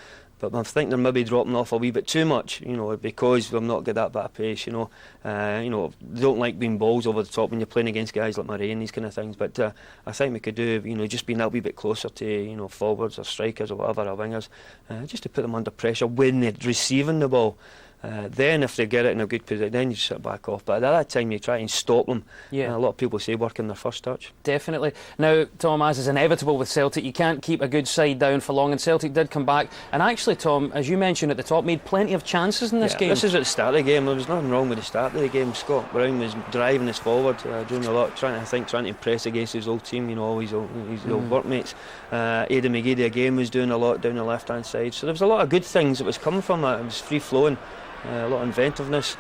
But I think they're maybe dropping off a wee bit too much, because we've not got that bit of pace, they don't like being balls over the top when you're playing against guys like Murray and these kind of things. But I think we could do, just being that wee bit closer to, forwards or strikers or whatever, or wingers, just to put them under pressure when they're receiving the ball. Then if they get it in a good position, then you sit back off. But at that time you try and stop them. Yeah. A lot of people say working their first touch. Definitely. Now, Tom, as is inevitable with Celtic, you can't keep a good side down for long, and Celtic did come back. And actually, Tom, as you mentioned at the top, made plenty of chances in this game. This is at the start of the game. There was nothing wrong with the start of the game. Scott Brown was driving us forward, doing a lot, trying to impress against his old team, all his old workmates. Aidan McGeady again was doing a lot down the left-hand side. So there was a lot of good things that was coming from that. It was free-flowing. A lot of inventiveness,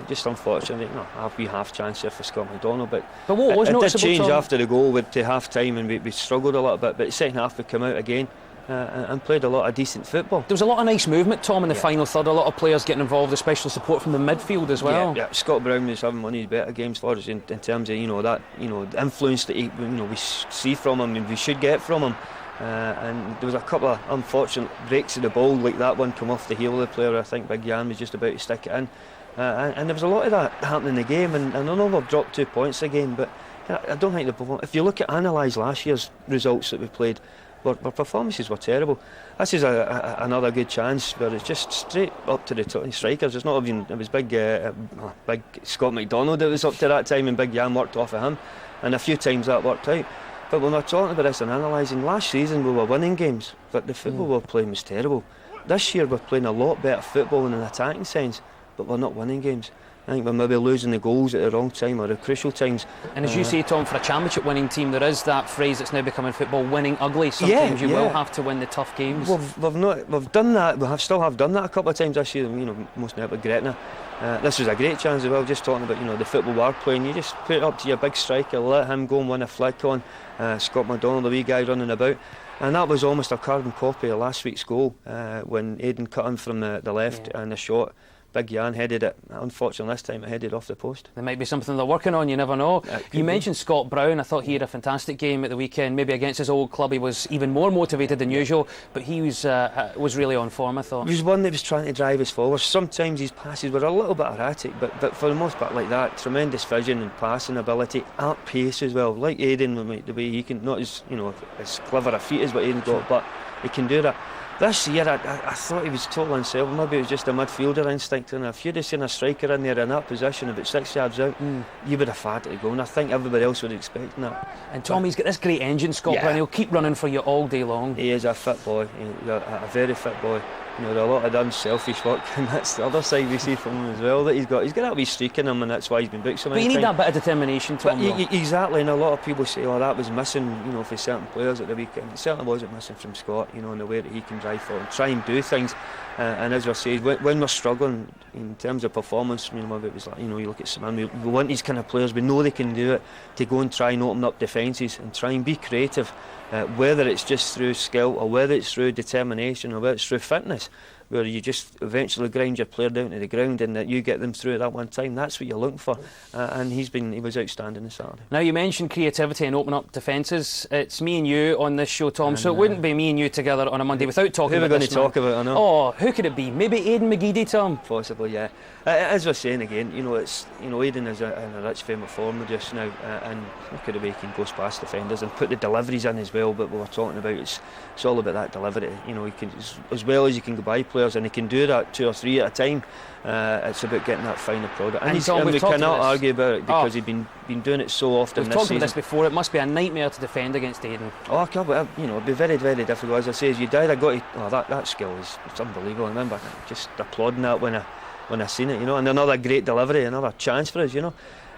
just unfortunately, we half chance here for Scott McDonald. But what was it noticeable, did change Tom? after the goal to half time, and we struggled a little bit. But the second half we came out again and played a lot of decent football. There was a lot of nice movement, Tom, in the final third. A lot of players getting involved, especially support from the midfield as well. Yeah. Scott Brown was having one of his better games for us in terms of that the influence that we see from him and we should get from him. And there was a couple of unfortunate breaks of the ball, like that one come off the heel of the player. I think Big Jan was just about to stick it in, and there was a lot of that happening in the game. And I know we've dropped 2 points again, but I don't think if you analyse last year's results that we played, our performances were terrible. This is another good chance where it's just straight up to the top strikers. It's not even, it was big Scott McDonald that was up to that time, and Big Jan worked off of him, and a few times that worked out. But when we're talking about this and analysing, last season we were winning games, but the football we were playing was terrible. This year we're playing a lot better football in an attacking sense, but we're not winning games. I think we're maybe losing the goals at the wrong time or the crucial times. And as you say, Tom, for a championship winning team, there is that phrase that's now becoming football, winning ugly. Sometimes you will have to win the tough games. We've done that. We still have done that a couple of times this year. Most notably Gretna. This was a great chance as well. Just talking about the football we're playing. You just put it up to your big striker, let him go and win a flick on. Scott McDonald, the wee guy running about. And that was almost a carbon copy of last week's goal when Aidan cut in from the left and the shot. Big Jan headed it. Unfortunately, this time it headed off the post. There might be something they're working on, you never know. You mentioned Scott Brown. I thought he had a fantastic game at the weekend. Maybe against his old club he was even more motivated than usual, but he was really on form, I thought. He was one that was trying to drive us forward. Sometimes his passes were a little bit erratic, but for the most part like that, tremendous vision and passing ability, at pace as well. Like Aidan, the way he can, not as clever a feet as what Aidan got, but he can do that. This year, I thought he was totally unself. Maybe it was just a midfielder instinct. And if you'd have seen a striker in there in that position, about 6 yards out, you would have had to go. And I think everybody else would expect that. And Tom, he's got this great engine, Scott Brown. He'll keep running for you all day long. He is a fit boy, a very fit boy. There are a lot of unselfish work, and that's the other side we see from him as well. That he's got that wee streak in him, and that's why he's been booked so many times. But you need that bit of determination, Tom. Exactly, and a lot of people say, "Oh, that was missing," for certain players at the weekend. It certainly wasn't missing from Scott, in the way that he can drive forward and try and do things. And as I say, when we're struggling in terms of performance, maybe it was like, you look at Simon, we want these kind of players. We know they can do it, to go and try and open up defences and try and be creative, whether it's just through skill or whether it's through determination or whether it's through fitness, where you just eventually grind your player down to the ground and that you get them through at that one time. That's what you're looking for, and he was outstanding this Saturday. Now, you mentioned creativity and opening up defences. It's me and you on this show, Tom, so it wouldn't be me and you together on a Monday without talking about this. Who are we going to talk about? I know. Oh, who could it be? Maybe Aidan McGeady, Tom? Possibly, yeah. As we're saying again, Aidan is in a rich frame of form just now, and look at the way he can go past defenders and put the deliveries in as well. But we were talking about it's all about that delivery. He can, as well as you can go by players. players, and he can do that 2 or 3 at a time. It's about getting that final product, and, Tom, we cannot argue about it because he's been doing it so often. We've this talked season. about this before. It must be a nightmare to defend against Aiden. Oh, I can't, but it'd be very, very difficult. As I say, as you died, I got that skill it's unbelievable. I remember just applauding that when I seen it, and another great delivery, another chance for us,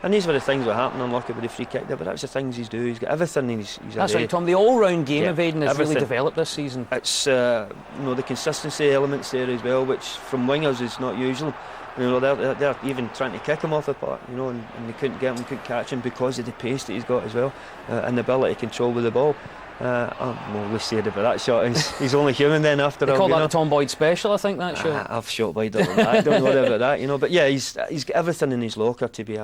And these were the things that happened. Unlucky with the free kick there, but that's the things he's doing. He's got everything in his That's array. right, Tom. The all-round game of Yeah, Aiden has everything. really developed this season. It's the consistency elements there as well, which from wingers is not usual. They're even trying to kick him off the park, and they couldn't get him, couldn't catch him because of the pace that he's got as well, and the ability to control with the ball. We said about that shot. He's only human then after all. They call that the Tom Boyd special, I think, that shot. I've shot Boyd on that. Don't worry about that, But yeah, he's got everything in his locker to be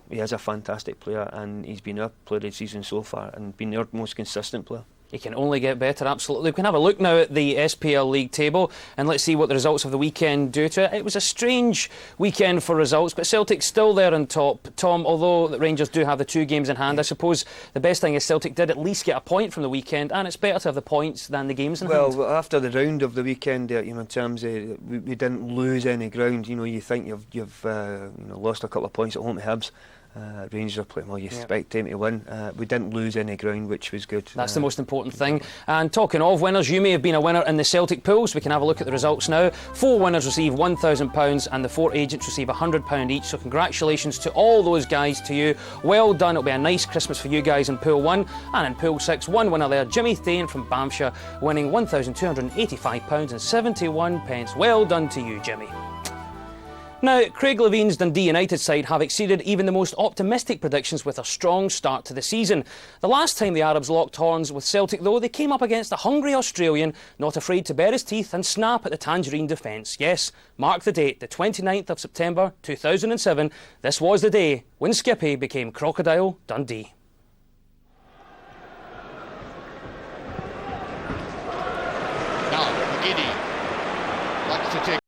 he is a fantastic player, and he's been our player of the season so far and been our most consistent player. He can only get better, absolutely. We can have a look now at the SPL League table and let's see what the results of the weekend do to it. It was a strange weekend for results, but Celtic's still there on top. Tom, although the Rangers do have the 2 games in hand, I suppose the best thing is Celtic did at least get a point from the weekend, and it's better to have the points than the games in hand. Well, after the round of the weekend there, in terms of we didn't lose any ground. You think you've lost a couple of points at home to Hibs. Rangers are playing well, you expect them to win. We didn't lose any ground, which was good. That's the most important thing. And talking of winners, you may have been a winner in the Celtic pools. We can have a look at the results now. 4 winners receive £1,000 and the 4 agents receive £100 each. So congratulations to all those guys, to you. Well done. It'll be a nice Christmas for you guys in Pool 1. And in Pool 6, 1 winner there, Jimmy Thane from Bamshire, winning £1,285 and 71 pence. Well done to you, Jimmy. Now, Craig Levine's Dundee United side have exceeded even the most optimistic predictions with a strong start to the season. The last time the Arabs locked horns with Celtic, though, they came up against a hungry Australian, not afraid to bare his teeth and snap at the Tangerine defence. Yes, mark the date, the 29th of September 2007. This was the day when Skippy became Crocodile Dundee.